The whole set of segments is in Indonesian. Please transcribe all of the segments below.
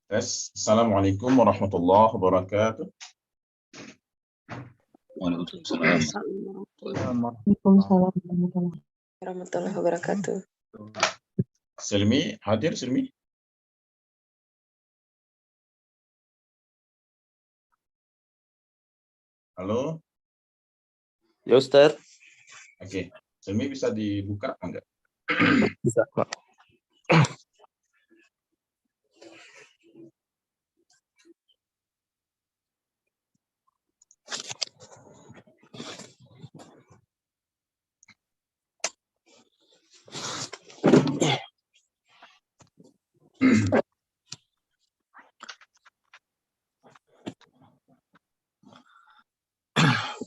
Assalamualaikum warahmatullahi wabarakatuh. Waalaikumsalam. Waalaikumsalam Warahmatullahi wabarakatuh. Silmi, hadir Silmi? Halo? Ya Ustaz. Oke, Silmi bisa dibuka enggak? Bisa, Pak.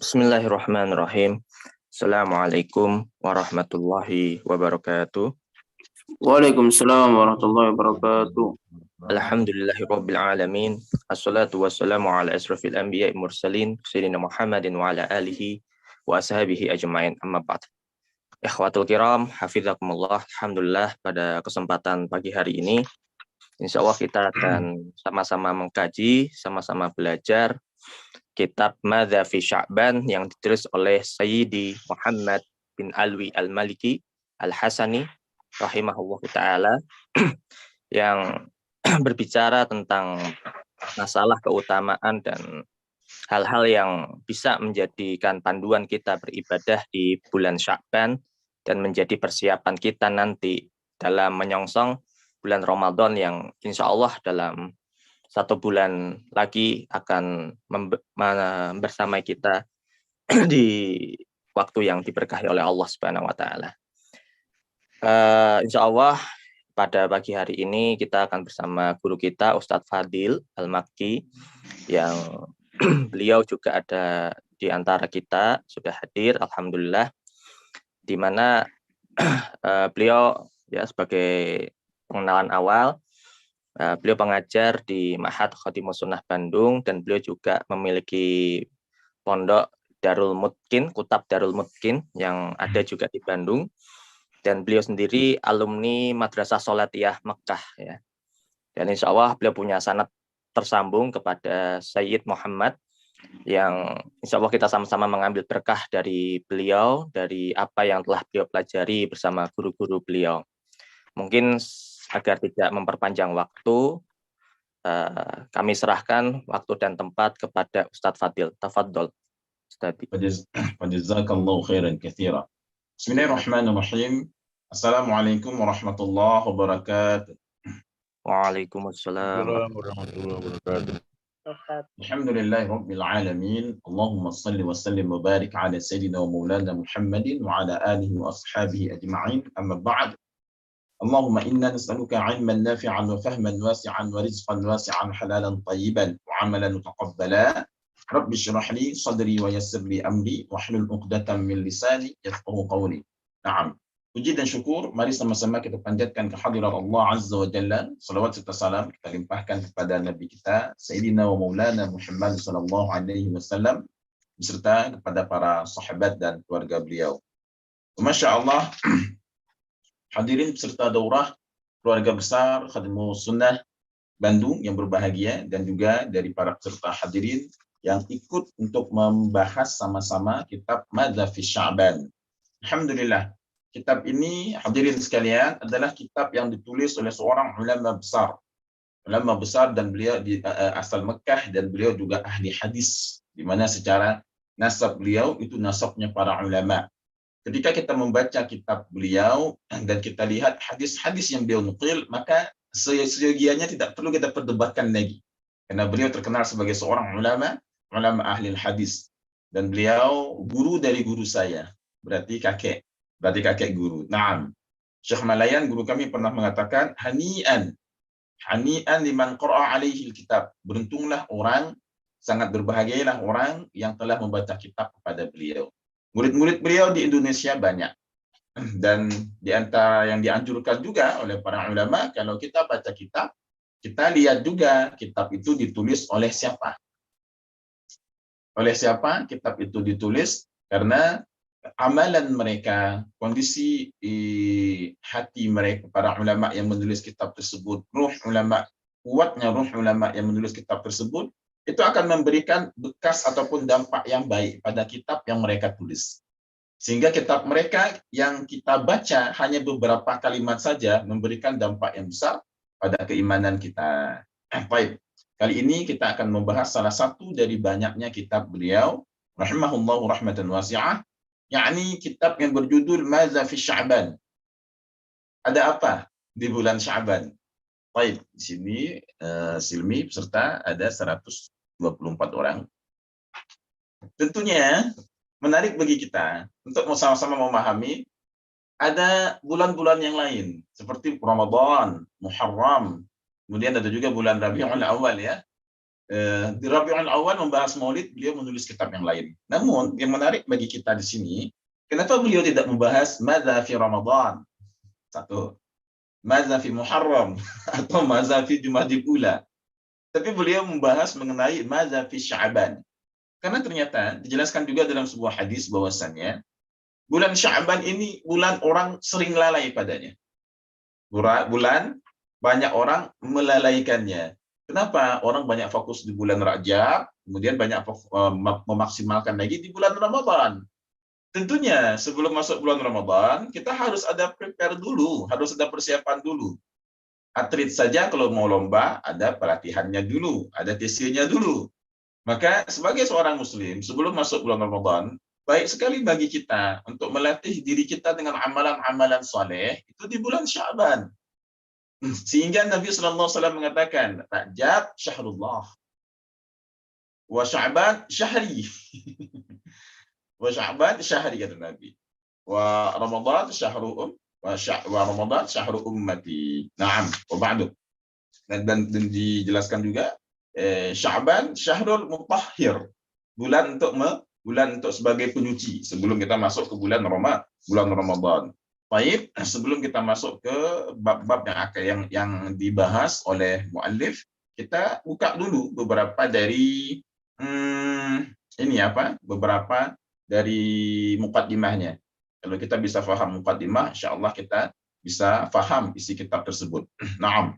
Bismillahirrahmanirrahim. Assalamualaikum warahmatullahi wabarakatuh. Waalaikumsalam warahmatullahi wabarakatuh. Alhamdulillahirabbil alamin. Assalatu wassalamu ala asrofil anbiya'i mursalin sayyidina Muhammadin wa ala alihi wa ashabihi ajmain. Amma ba'd. Ikhwatul kiram, hafizakumullah. Alhamdulillah pada kesempatan pagi hari ini insyaallah kita akan sama-sama mengkaji, sama-sama belajar kitab Madza fi Sya'ban yang ditulis oleh Sayyidi Muhammad bin Alwi Al-Maliki Al-Hasani rahimahullahu taala yang berbicara tentang masalah keutamaan dan hal-hal yang bisa menjadikan panduan kita beribadah di bulan Sya'ban dan menjadi persiapan kita nanti dalam menyongsong bulan Ramadan yang insya Allah dalam 1 bulan lagi akan bersama kita di waktu yang diberkahi oleh Allah Subhanahu wa taala. Insya Allah pada pagi hari ini kita akan bersama guru kita Ustadz Fadil Al-Makki yang beliau juga ada di antara kita, sudah hadir alhamdulillah, di mana beliau ya sebagai pengenalan awal, beliau pengajar di Ma'had Khadimus Sunnah Bandung dan beliau juga memiliki pondok Darul Mutkin, Kutab Darul Mutkin yang ada juga di Bandung, dan beliau sendiri alumni Madrasah Sholatiyah Mekah ya. Dan insya Allah beliau punya sanad tersambung kepada Sayyid Muhammad yang insya Allah kita sama-sama mengambil berkah dari beliau, dari apa yang telah beliau pelajari bersama guru-guru beliau. Mungkin agar tidak memperpanjang waktu, kami serahkan waktu dan tempat kepada Ustadz Fadil. Tafadhol. Jazakallahu khairan katsira. Bismillahirrahmanirrahim. Assalamualaikum warahmatullahi wabarakatuh. Waalaikumsalam warahmatullahi wabarakatuh. Alhamdulillahirabbil alamin. Allahumma shalli wa sallim wa barik ala sayyidina wa maulana Muhammadin wa ala alihi wa ashabihi ajma'in. Amma ba'd. Allahumma inna nas'aluka 'ilman nafi'an wa fahman wasi'an wa rizqan wasi'an halalan tayyiban wa 'amalan mutaqabbala. Rabbi shrah li sadri wa yassir li amri wahlul 'uqdatam min lisani yafqahu qawli. Naam. Puji dan syukur mari sama-sama kita panjatkan kehadirat Allah Azza wa Jalla. Salawat serta salam kita limpahkan kepada Nabi kita Sayyidina wa Maulana Muhammad sallallahu alaihi wasallam beserta kepada para sahabat dan keluarga beliau. Masya Allah, hadirin peserta daurah keluarga besar Khadimus Sunnah Bandung yang berbahagia dan juga dari para peserta hadirin yang ikut untuk membahas sama-sama kitab Madza fi Sya'ban. Alhamdulillah, kitab ini hadirin sekalian adalah kitab yang ditulis oleh seorang ulama besar dan beliau asal Mekah dan beliau juga ahli hadis, di mana secara nasab beliau itu nasabnya para ulama. Ketika kita membaca kitab beliau dan kita lihat hadis-hadis yang beliau nukil, maka seyogianya tidak perlu kita perdebatkan lagi. Karena beliau terkenal sebagai seorang ulama ahli hadis. Dan beliau guru dari guru saya, berarti kakek guru. Naam. Syekh Malayan guru kami pernah mengatakan, hani'an liman qara'a alaihi kitab. Beruntunglah orang, sangat berbahagialah orang yang telah membaca kitab kepada beliau. Murid-murid beliau di Indonesia banyak. Dan di antara yang dianjurkan juga oleh para ulama, kalau kita baca kitab, kita lihat juga kitab itu ditulis oleh siapa. Oleh siapa kitab itu ditulis, karena amalan mereka, kondisi hati mereka, para ulama yang menulis kitab tersebut, ruh ulama kuatnya ruh ulama yang menulis kitab tersebut, itu akan memberikan bekas ataupun dampak yang baik pada kitab yang mereka tulis. Sehingga kitab mereka yang kita baca hanya beberapa kalimat saja memberikan dampak yang besar pada keimanan kita. Baik, kali ini kita akan membahas salah satu dari banyaknya kitab beliau, rahimahullahu rahmatan wasi'ah, yakni kitab yang berjudul Madza fi Sya'ban. Ada apa di bulan Sya'ban? Baik, di sini Silmi peserta ada 124 orang. Tentunya menarik bagi kita untuk sama-sama memahami ada bulan-bulan yang lain seperti Ramadan, Muharram, kemudian ada juga bulan Rabiul Awal ya. Di Rabiul Awal membahas Maulid, beliau menulis kitab yang lain. Namun yang menarik bagi kita di sini, kenapa beliau tidak membahas Madza fi Ramadan? Satu, Madza fi Muharram atau Madza fi Jumadil Ula. Tapi beliau membahas mengenai Madza fi Sya'ban. Karena ternyata dijelaskan juga dalam sebuah hadis bahwasannya bulan Sya'ban ini bulan orang sering lalai padanya. Bulan banyak orang melalaikannya. Kenapa? Orang banyak fokus di bulan Rajab, kemudian banyak memaksimalkan lagi di bulan Ramadan. Tentunya sebelum masuk bulan Ramadan, kita harus ada prepare dulu, harus ada persiapan dulu. Atlet saja kalau mau lomba, ada pelatihannya dulu, ada TC-nya dulu. Maka sebagai seorang muslim, sebelum masuk bulan Ramadan, baik sekali bagi kita untuk melatih diri kita dengan amalan-amalan saleh itu di bulan Sya'ban. Sehingga Nabi SAW mengatakan, Rajab syahrullah, wa Sya'ban syahri. Wa Sya'ban syahri kata Nabi. Wa Ramadan syahru wa Ramadan syahru ummati. Naam, wa ba'du. Dan dijelaskan juga Sya'ban syahrul mutahhir, bulan untuk sebagai penyuci sebelum kita masuk ke bulan Ramadan. Baik, sebelum kita masuk ke bab-bab yang dibahas oleh muallif, kita buka dulu beberapa dari beberapa dari muqaddimahnya. Kalau kita bisa faham muqaddimah, insyaallah kita bisa faham isi kitab tersebut. Naam.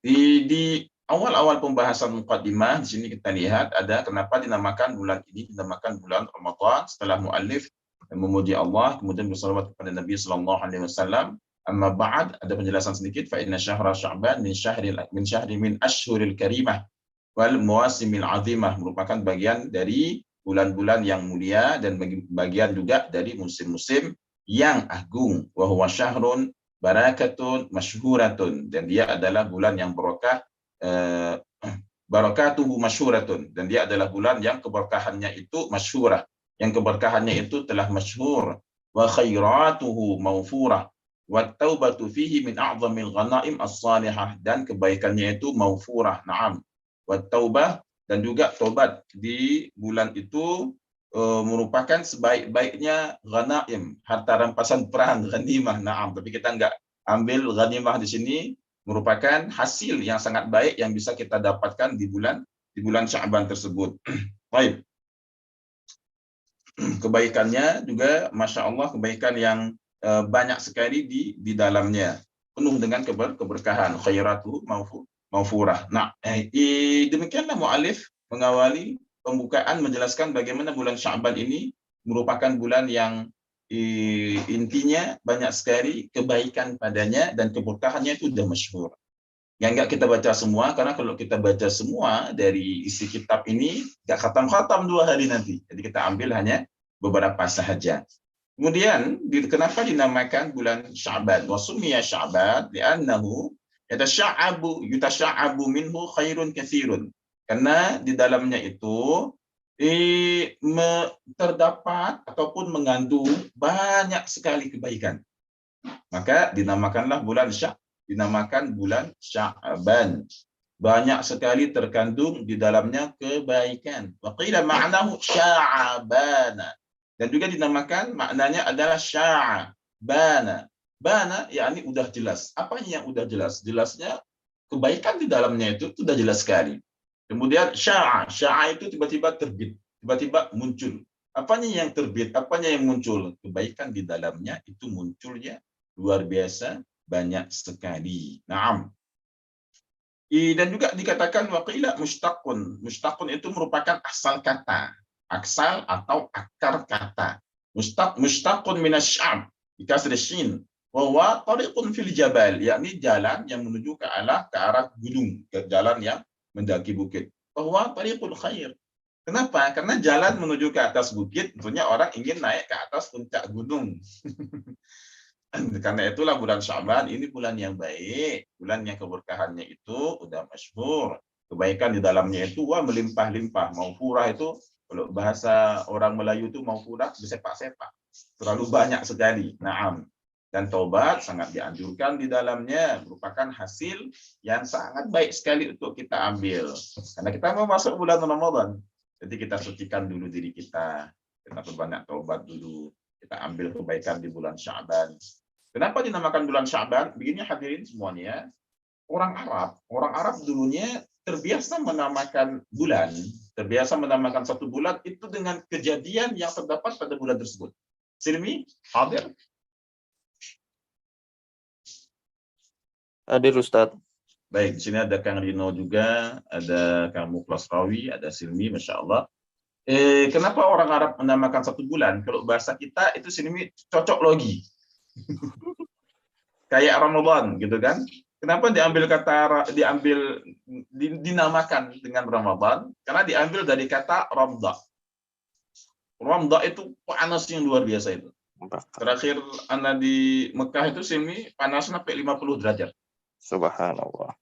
Di awal-awal pembahasan muqaddimah di sini kita lihat ada kenapa dinamakan bulan ini dinamakan bulan Ramadan setelah muallif memuji Allah kemudian bersalawat kepada Nabi sallallahu alaihi wasallam. Amma ba'd, ada penjelasan sedikit, fa inna syahra Sya'ban min ashhuril karimah wal mawasimil azimah, merupakan bagian dari bulan-bulan yang mulia dan bagian juga dari musim-musim yang agung. Wa huwa syahrun barakatun masyhuratun, dan dia adalah bulan yang berkah, barakatuhu masyhuratun, dan dia adalah bulan yang keberkahannya itu masyhurah, yang keberkahannya itu telah masyhur. Wa khairatuhu mawfurah wa taubatu fihi min a'zamil ghanaim as-salihah, dan kebaikannya itu mawfurah. Naam. Wa taubah, dan juga tobat di bulan itu merupakan sebaik-baiknya ghanaim, harta rampasan perang, ghanimah. Naam, tapi kita enggak ambil ghanimah di sini, merupakan hasil yang sangat baik yang bisa kita dapatkan di bulan Sya'ban tersebut. Baik. Kebaikannya juga masya Allah kebaikan yang banyak sekali di dalamnya, penuh dengan keberkahan, khairatu mawfurah. Nah, demikianlah mu'alif mengawali pembukaan menjelaskan bagaimana bulan Sya'ban ini merupakan bulan yang intinya banyak sekali kebaikan padanya dan keberkahannya itu sudah masyhur. Yang enggak kita baca semua, karena kalau kita baca semua dari isi kitab ini enggak khatam-khatam 2 hari nanti. Jadi kita ambil hanya beberapa sahaja. Kemudian kenapa dinamakan bulan Sya'ban? Wa sumiya Sya'ban li'annahu yutasha'abu minhu khairun katsirun. Karena di dalamnya itu terdapat ataupun mengandung banyak sekali kebaikan. Maka dinamakan bulan Sya'ban. Banyak sekali terkandung di dalamnya kebaikan. Wa qila ma'nahu sya'bana. Dan juga dinamakan maknanya adalah sya'bana. Bana yakni udah jelas. Apanya yang udah jelas? Jelasnya kebaikan di dalamnya itu sudah jelas sekali. Kemudian sya'a itu tiba-tiba terbit, tiba-tiba muncul. Apanya yang terbit? Apanya yang muncul? Kebaikan di dalamnya itu munculnya luar biasa banyak sekali. Naam. Dan juga dikatakan waqila mushtaqun. Mushtaqun itu merupakan asal kata, asal atau akar kata. Mushtaqun minasy'ab dikasih shin. Bahwa tariqun fil jabal, yakni jalan yang menuju ke arah gunung, ke jalan yang mendaki bukit. Bahwa tariqul khair. Kenapa? Karena jalan menuju ke atas bukit, tentunya orang ingin naik ke atas puncak gunung. Karena itulah bulan Sya'ban ini bulan yang baik, bulan yang keberkahannya itu udah masyhur. Kebaikan di dalamnya itu wah melimpah-limpah. Maghfurah itu kalau bahasa orang Melayu itu maghfurah bersepak-sepak. Terlalu banyak sekali. Naam. Dan taubat sangat dianjurkan di dalamnya, merupakan hasil yang sangat baik sekali untuk kita ambil. Karena kita mau masuk bulan Ramadan. Jadi kita sucikan dulu diri kita. Kita perbanyak taubat dulu. Kita ambil kebaikan di bulan Sya'ban. Kenapa dinamakan bulan Sya'ban? Begini hadirin semuanya, orang Arab dulunya terbiasa menamakan bulan, terbiasa menamakan satu bulan itu dengan kejadian yang terdapat pada bulan tersebut. Silmi, hadir? Hadir Ustadz. Baik, di sini ada Kang Rino juga, ada Kang Muklas Rawi, ada Silmi, Masya Allah. Kenapa orang Arab menamakan satu bulan? Kalau bahasa kita itu Silmi cocok logi. Kayak Ramadan gitu kan. Kenapa dinamakan dengan Ramadan? Karena diambil dari kata ramda. Ramda itu panas yang luar biasa itu. Terakhir Anda di Mekah itu Silmi panas sampai 50 derajat. Subhanallah.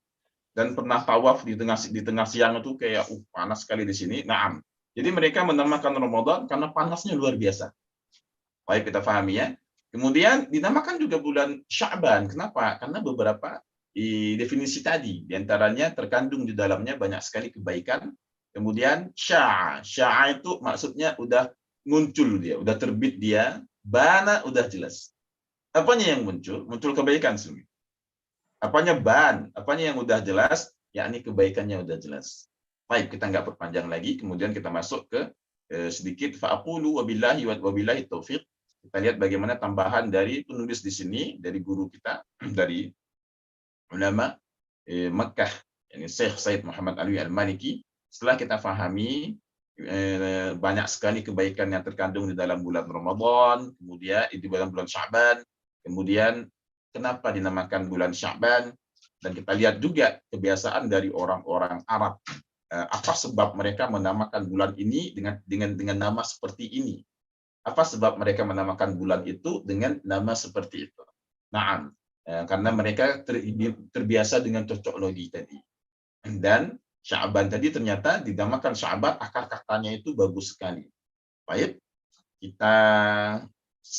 Dan pernah tawaf di tengah siang itu kayak panas sekali di sini. Naam. Jadi mereka menamakan Ramadan karena panasnya luar biasa. Baik kita pahami ya. Kemudian dinamakan juga bulan Sya'ban. Kenapa? Karena beberapa definisi tadi. Di antaranya terkandung di dalamnya banyak sekali kebaikan. Kemudian sya'a itu maksudnya udah muncul dia, udah terbit dia. Bana udah jelas. Apanya yang muncul? Muncul kebaikan semua. Apanya ban? Apanya yang udah jelas? Yakni kebaikannya udah jelas. Baik, kita nggak perpanjang lagi. Kemudian kita masuk ke sedikit fa'aqulu wabillahi taufiq. Kita lihat bagaimana tambahan dari penulis di sini, dari guru kita, dari ulama Mekah, yakni Syekh Said Muhammad Alwi Al-Maliki. Setelah kita fahami banyak sekali kebaikan yang terkandung di dalam bulan Ramadan, kemudian di bulan Sya'ban, kemudian kenapa dinamakan bulan Sya'ban, dan kita lihat juga kebiasaan dari orang-orang Arab. Apa sebab mereka menamakan bulan ini dengan nama seperti ini? Apa sebab mereka menamakan bulan itu dengan nama seperti itu? Naam, karena mereka terbiasa dengan cocok logi tadi. Dan Sya'ban tadi ternyata dinamakan Sya'ban, akar katanya itu bagus sekali. Baik, kita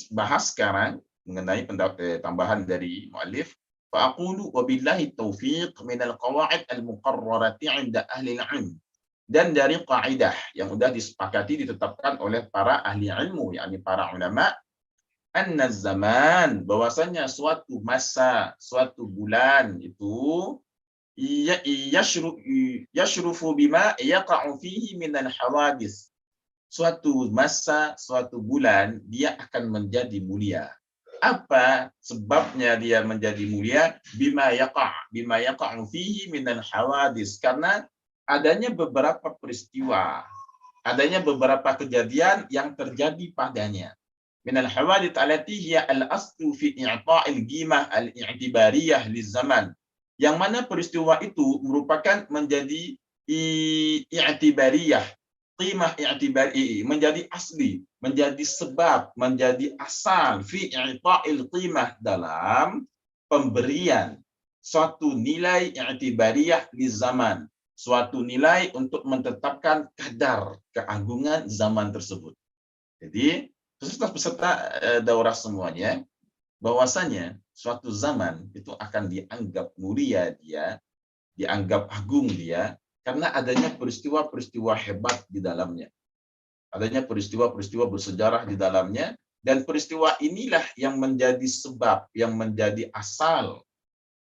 bahas sekarang mengenai tambahan dari muallif. Fa'aqulu wabillahi taufiq minal qawa'id al-muqarrarati 'inda ahli al-'ilm. Dan dari kaidah yang sudah disepakati ditetapkan oleh para ahli ilmu, yakni para ulama, anna zaman, bahwasanya suatu masa, suatu bulan itu yashrufu bima yaqa'u fihi minal hawadis. Suatu masa, suatu bulan dia akan menjadi mulia. Apa sebabnya dia menjadi mulia? Bima yaqa'u fihi minal hawadis, karena adanya beberapa peristiwa, adanya beberapa kejadian yang terjadi padanya. Minal hawadits allati hiya al-aslu fi i'ta'il qimah al-i'tibariyah lizaman. Yang mana peristiwa itu merupakan menjadi i'tibariyah, qimah i'tibari, menjadi asli, menjadi sebab, menjadi asal fi i'ta'il qimah, dalam pemberian suatu nilai i'tibariyah lizaman. Suatu nilai untuk menetapkan kadar keagungan zaman tersebut. Jadi, peserta daurah semuanya, bahwasanya suatu zaman itu akan dianggap mulia dia, dianggap agung dia, karena adanya peristiwa-peristiwa hebat di dalamnya. Adanya peristiwa-peristiwa bersejarah di dalamnya, dan peristiwa inilah yang menjadi sebab, yang menjadi asal,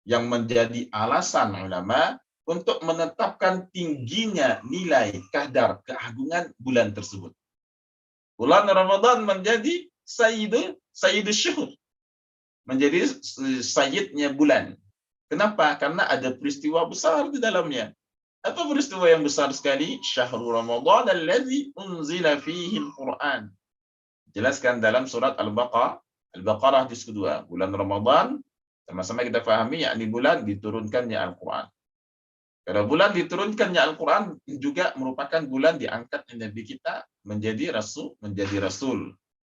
yang menjadi alasan ulama untuk menetapkan tingginya nilai kadar keagungan bulan tersebut. Bulan Ramadan menjadi sayyidus syuhur, menjadi sayyidnya bulan. Kenapa? Karena ada peristiwa besar di dalamnya. Apa peristiwa yang besar sekali? Syahrul Ramadan alladzi unzila fihi al-Qur'an. Jelaskan dalam surat Al-Baqarah juz kedua. Bulan Ramadan, sama-sama kita pahami, yakni bulan diturunkannya Al-Quran. Kalau bulan diturunkannya Al-Quran juga merupakan bulan diangkatnya Nabi kita menjadi rasul.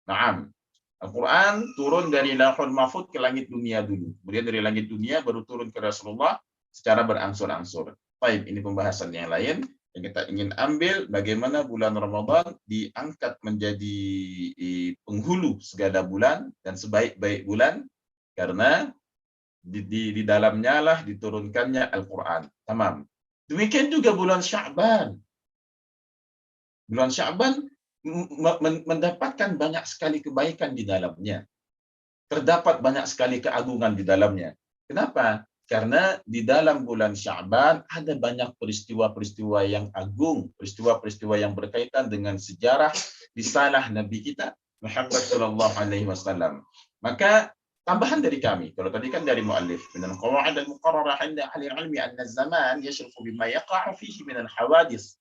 Naam. Al-Quran turun dari Lauhul Mahfuz ke langit dunia dulu. Kemudian dari langit dunia baru turun ke Rasulullah secara berangsur-angsur. Baik, ini pembahasan yang lain. Yang kita ingin ambil bagaimana bulan Ramadan diangkat menjadi penghulu segala bulan dan sebaik-baik bulan karena di dalamnya lah diturunkannya Al-Quran. Tamam. Demikian juga bulan Sya'ban. Bulan Sya'ban mendapatkan banyak sekali kebaikan di dalamnya. Terdapat banyak sekali keagungan di dalamnya. Kenapa? Karena di dalam bulan Sya'ban ada banyak peristiwa-peristiwa yang agung, peristiwa-peristiwa yang berkaitan dengan sejarah risalah Nabi kita Muhammad sallallahu alaihi wasallam. Maka tambahan dari kami, kalau tadi kan dari muallif, min al-qawaid al-muqarrarah 'inda ahli al-'ilmi anna az-zaman yashrafu bima yaqa'u fihi min al-hawadis.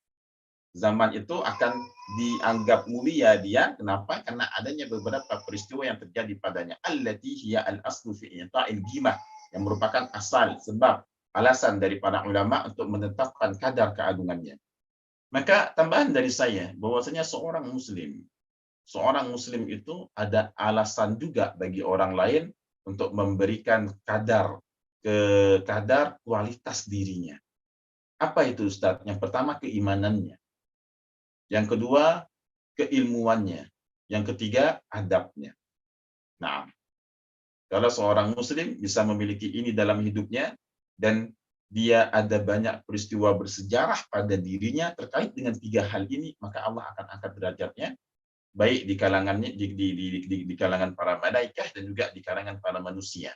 Zaman itu akan dianggap mulia dia. Kenapa? Karena adanya beberapa peristiwa yang terjadi padanya. Allati hiya al-aslu fi i'ta'il qimah, yang merupakan asal, sebab, alasan dari para ulama untuk menetapkan kadar keagungannya. Maka tambahan dari saya bahwasanya seorang muslim itu ada alasan juga bagi orang lain untuk memberikan kadar kualitas dirinya. Apa itu Ustaz? Yang pertama keimanannya. Yang kedua, keilmuannya. Yang ketiga, adabnya. Nah, kalau seorang muslim bisa memiliki ini dalam hidupnya, dan dia ada banyak peristiwa bersejarah pada dirinya terkait dengan tiga hal ini, maka Allah akan angkat derajatnya, baik di kalangannya, di kalangan para malaikat dan juga di kalangan para manusia.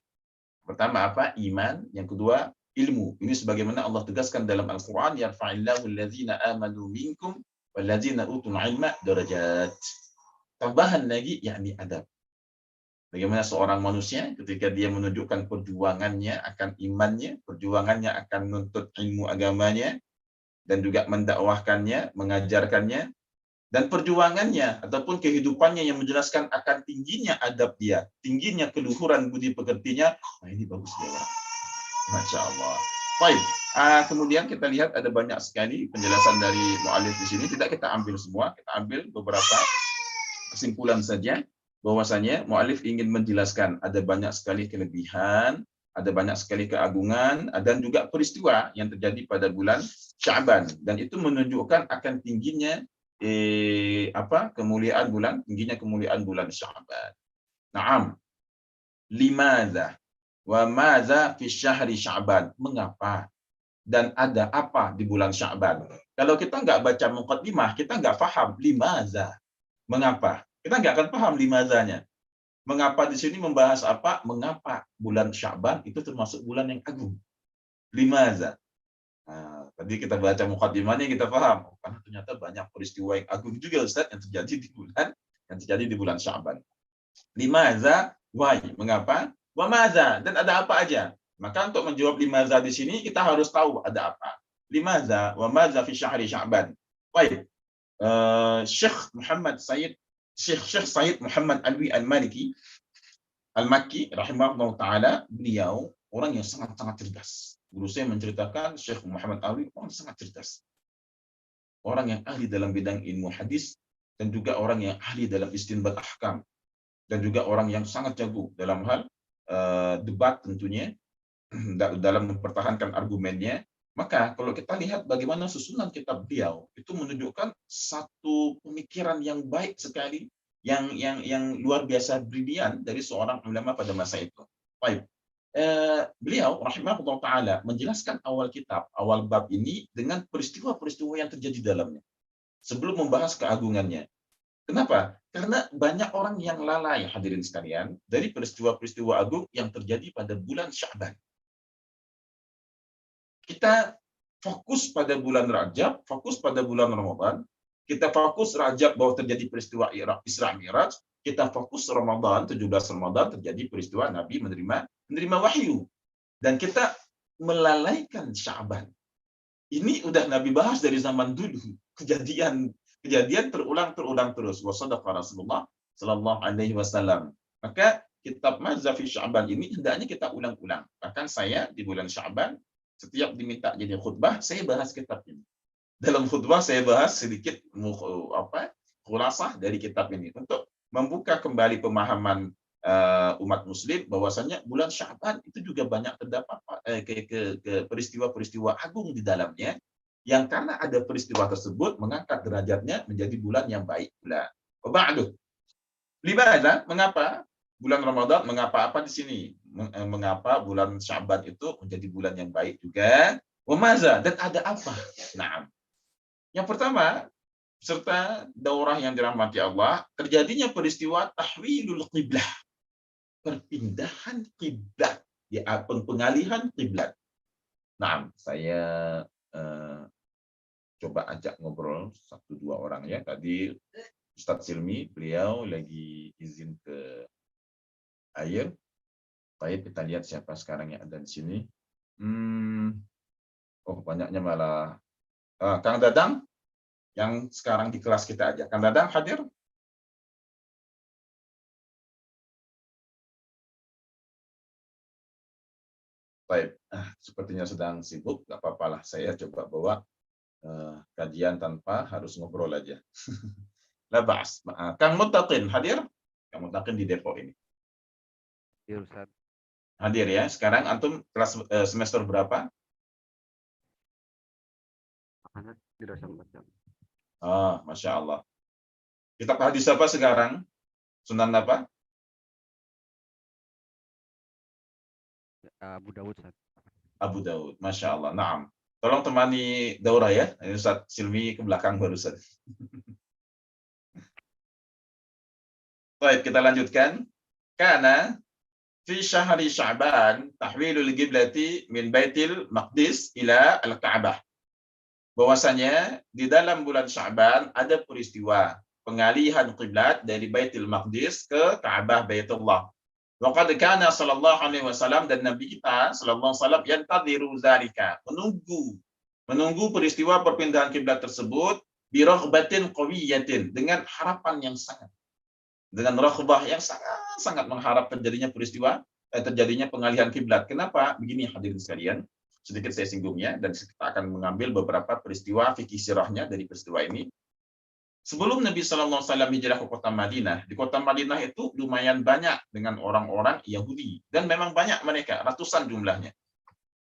Pertama apa? Iman. Yang kedua, ilmu. Ini sebagaimana Allah tegaskan dalam Al-Quran, yarfa'illahu allazina amanu minkum wallazina utul ilma darajat. Tambahan lagi yakni adab. Bagaimana seorang manusia ketika dia menunjukkan perjuangannya akan imannya, perjuangannya akan menuntut ilmu agamanya, dan juga mendakwahkannya, mengajarkannya, dan perjuangannya ataupun kehidupannya yang menjelaskan akan tingginya adab dia, tingginya keluhuran budi pekertinya. Nah, ini bagus dia orang. Masya Allah. Baik. Kemudian kita lihat ada banyak sekali penjelasan dari mu'alif di sini. Tidak kita ambil semua, kita ambil beberapa kesimpulan saja. Bahwasanya mu'alif ingin menjelaskan ada banyak sekali kelebihan, ada banyak sekali keagungan, dan juga peristiwa yang terjadi pada bulan Sya'ban, dan itu menunjukkan akan tingginya kemuliaan bulan Sya'ban. Naam. Limadza wa madza fi syahri Sya'ban? Mengapa dan ada apa di bulan Sya'ban? Kalau kita nggak baca muqaddimah, kita nggak paham limadza. Mengapa? Kita nggak akan paham limadzanya. Mengapa di sini membahas apa? Mengapa bulan Sya'ban itu termasuk bulan yang agung? Limadza. Nah, tadi kita baca muqaddimahnya kita paham. Karena ternyata banyak peristiwa yang agung juga Ustaz yang terjadi di bulan Sya'ban. Limadza, why? Mengapa? Wa madza, dan ada apa aja? Maka untuk menjawab limadza di sini kita harus tahu ada apa. Limadza wa madza fi syahri Sya'ban. Baik. Syekh Said Muhammad Alwi Al-Maliki Al-Makki rahimahullah taala, beliau orang yang sangat-sangat cerdas. Guru saya menceritakan Syekh Muhammad Alwi orang sangat cerdas. Orang yang ahli dalam bidang ilmu hadis, dan juga orang yang ahli dalam istinbat ahkam, dan juga orang yang sangat jago dalam hal debat tentunya, dalam mempertahankan argumennya. Maka kalau kita lihat bagaimana susunan kitab beliau, itu menunjukkan satu pemikiran yang baik sekali, yang luar biasa brilian dari seorang ulama pada masa itu. Baik. Beliau rahimahullah taala menjelaskan awal kitab, awal bab ini dengan peristiwa-peristiwa yang terjadi di dalamnya sebelum membahas keagungannya. Kenapa? Karena banyak orang yang lalai, hadirin sekalian, dari peristiwa-peristiwa agung yang terjadi pada bulan Sya'ban. Kita fokus pada bulan Rajab, fokus pada bulan Ramadan. Kita fokus Rajab bahwa terjadi peristiwa Isra Mi'raj. Kita fokus Ramadan, 17 Ramadan terjadi peristiwa Nabi menerima wahyu. Dan kita melalaikan Sya'ban. Ini udah Nabi bahas dari zaman dulu. Kejadian terulang terus. Wa sadaqa Rasulullah sallallahu alaihi wasallam. Maka kitab Mazza fi Sya'ban ini hendaknya kita ulang-ulang. Bahkan saya di bulan Sya'ban setiap diminta jadi khutbah, saya bahas kitab ini. Dalam khutbah saya bahas sedikit khulasah dari kitab ini untuk membuka kembali pemahaman umat muslim bahwasanya bulan Sya'ban itu juga banyak terdapat peristiwa-peristiwa agung di dalamnya yang karena ada peristiwa tersebut mengangkat derajatnya menjadi bulan yang baik pula. Ba'du. Limadza? Mengapa bulan Ramadan? Mengapa apa di sini? Mengapa bulan Sya'ban itu menjadi bulan yang baik juga? Wa maza? Dan ada apa? Nah, yang pertama, serta daurah yang dirahmati Allah, terjadinya peristiwa tahwilul qiblah. Perpindahan kiblat, ya, pengalihan kiblat. Nah, saya coba ajak ngobrol 1-2 orang ya. Tadi Ustadz Silmi, beliau lagi izin ke air. Baik, kita lihat siapa sekarang yang ada di sini. Oh, banyaknya malah Kang Dadang yang sekarang di kelas kita aja. Kang Dadang hadir? Baik, sepertinya sedang sibuk, nggak apa-apa lah. Saya coba bawa kajian tanpa harus ngobrol aja. Labas. Kang Muttaqin hadir? Kang Muttaqin di Depok ini. Hadir, Ustaz. Hadir ya. Sekarang antum kelas semester berapa? Tidak sempat. Masya Allah. Kitab hadis apa sekarang? Sunan apa? Abu Dawud, Ustaz. Abu Dawud. Masya Allah. Naam. Tolong temani daurah ya. Ini Ustaz Silmi ke belakang barusan. Baik, kita lanjutkan. Karena fi syahri Sya'ban tahwilul qiblati min Baitil Maqdis ila Al-Ka'bah. Bahwasanya di dalam bulan Sya'ban ada peristiwa pengalihan kiblat dari Baitul Maqdis ke Ka'bah Baitullah. Wa qad kana sallallahu alaihi wasallam, dan Nabi kita sallallahu alaihi wasallam yantadhiru zalika, menunggu peristiwa perpindahan kiblat tersebut bi raghbatin qawiyatin, dengan harapan yang sangat, dengan raghbah yang sangat mengharap terjadinya pengalihan kiblat. Kenapa? Begini hadirin sekalian, sedikit saya singgungnya dan kita akan mengambil beberapa peristiwa fikih sirahnya dari peristiwa ini. Sebelum Nabi Sallallahu Alaihi Wasallam hijrah ke kota Madinah, di kota Madinah itu lumayan banyak dengan orang-orang Yahudi, dan memang banyak mereka, ratusan jumlahnya,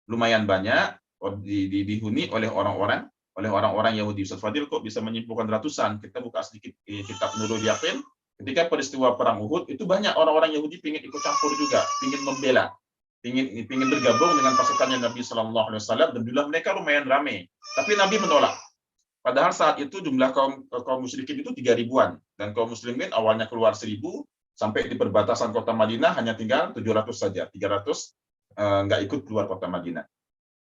lumayan banyak dihuni oleh orang-orang Yahudi. Ustaz Fadil kok bisa menyimpulkan ratusan? Kita buka sedikit kitab Nurul Yaqin. Ketika peristiwa perang Uhud itu banyak orang-orang Yahudi ingin ikut campur juga, ingin membela, ingin bergabung dengan pasukannya Nabi Sallallahu Alaihi Wasallam, dan jumlah mereka lumayan ramai. Tapi Nabi menolak. Padahal saat itu jumlah kaum musyrikin itu 3.000-an, dan kaum muslimin awalnya keluar 1.000, sampai di perbatasan kota Madinah hanya tinggal 700 saja, 300 nggak ikut keluar kota Madinah.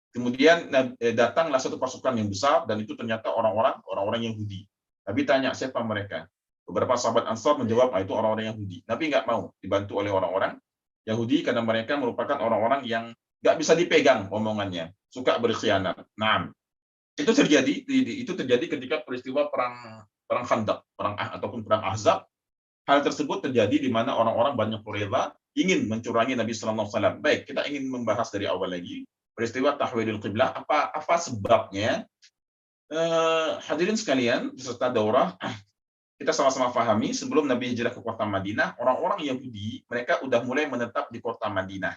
Kemudian datanglah satu pasukan yang besar, dan itu ternyata orang-orang Yahudi. Nabi tanya siapa mereka. Beberapa sahabat Ansar menjawab, itu orang-orang Yahudi. Nabi nggak mau dibantu oleh orang-orang Yahudi karena mereka merupakan orang-orang yang nggak bisa dipegang omongannya, suka berkhianat. Nah, itu terjadi ketika peristiwa perang Khandaq, ataupun perang Ahzab. Hal tersebut terjadi di mana orang-orang Bani Quraidah ingin mencurangi Nabi Sallallahu Alaihi Wasallam. Baik, kita ingin membahas dari awal lagi peristiwa tahwilul qiblah. Apa sebabnya? Hadirin sekalian, peserta daurah, kita sama-sama pahami sebelum Nabi hijrah ke kota Madinah, orang-orang Yahudi mereka udah mulai menetap di kota Madinah,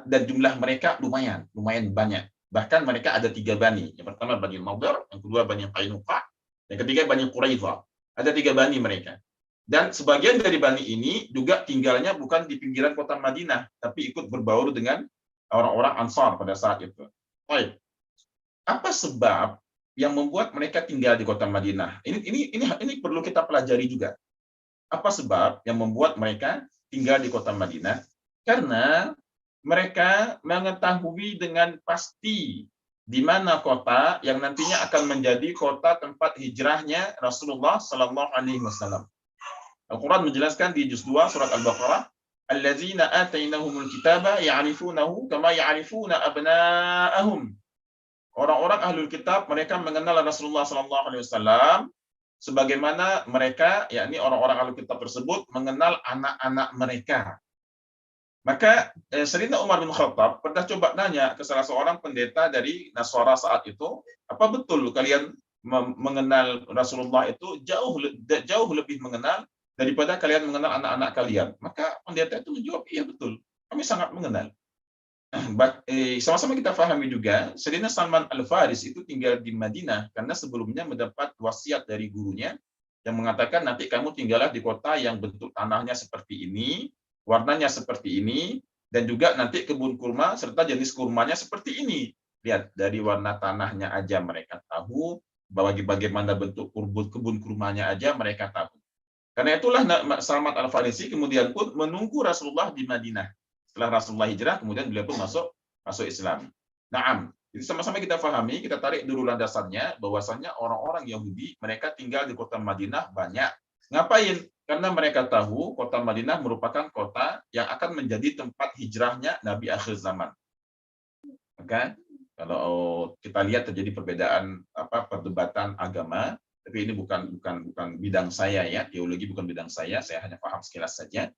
dan jumlah mereka lumayan banyak. Bahkan mereka ada 3 bani. Yang pertama Bani Nadir, yang kedua Bani Qainuqa, yang ketiga Bani Quraidah. Ada 3 bani mereka. Dan sebagian dari bani ini juga tinggalnya bukan di pinggiran kota Madinah, tapi ikut berbaur dengan orang-orang Ansar pada saat itu. Baik. Apa sebab yang membuat mereka tinggal di kota Madinah? Ini perlu kita pelajari juga. Apa sebab yang membuat mereka tinggal di kota Madinah? Karena mereka mengetahui dengan pasti di mana kota yang nantinya akan menjadi kota tempat hijrahnya Rasulullah Sallallahu Alaihi Wasallam. Al-Quran menjelaskan di juz 2 surat Al-Baqarah allazina atainahumul kitaba ya'rifunahu kama ya'rifuna abna'ahum. Orang-orang ahlul kitab mereka mengenal Rasulullah sallallahu alaihi wasallam sebagaimana mereka, yakni orang-orang ahlul kitab tersebut mengenal anak-anak mereka. Maka Sayyidina Umar bin Khattab pernah coba nanya ke salah seorang pendeta dari Nasara saat itu, apa betul kalian mengenal Rasulullah itu jauh lebih mengenal daripada kalian mengenal anak-anak kalian? Maka pendeta itu menjawab, iya betul, kami sangat mengenal. Sama-sama kita pahami juga, Sayyidina Salman Al-Faris itu tinggal di Madinah karena sebelumnya mendapat wasiat dari gurunya yang mengatakan nanti kamu tinggallah di kota yang bentuk tanahnya seperti ini, warnanya seperti ini, dan juga nanti kebun kurma serta jenis kurmanya seperti ini. Lihat, dari warna tanahnya aja mereka tahu, bagaimana bentuk kebun kurmanya aja mereka tahu. Karena itulah Salman Al-Farisi kemudian pun menunggu Rasulullah di Madinah. Setelah Rasulullah hijrah, kemudian beliau pun masuk Islam. Naam. Jadi sama-sama kita pahami, kita tarik dulu landasannya, bahwasanya orang-orang Yahudi, mereka tinggal di kota Madinah banyak. Ngapain? Karena mereka tahu kota Madinah merupakan kota yang akan menjadi tempat hijrahnya Nabi akhir zaman. Maka kalau kita lihat terjadi perbedaan perdebatan agama, tapi ini bukan bidang saya ya, teologi bukan bidang saya hanya paham sekilas saja.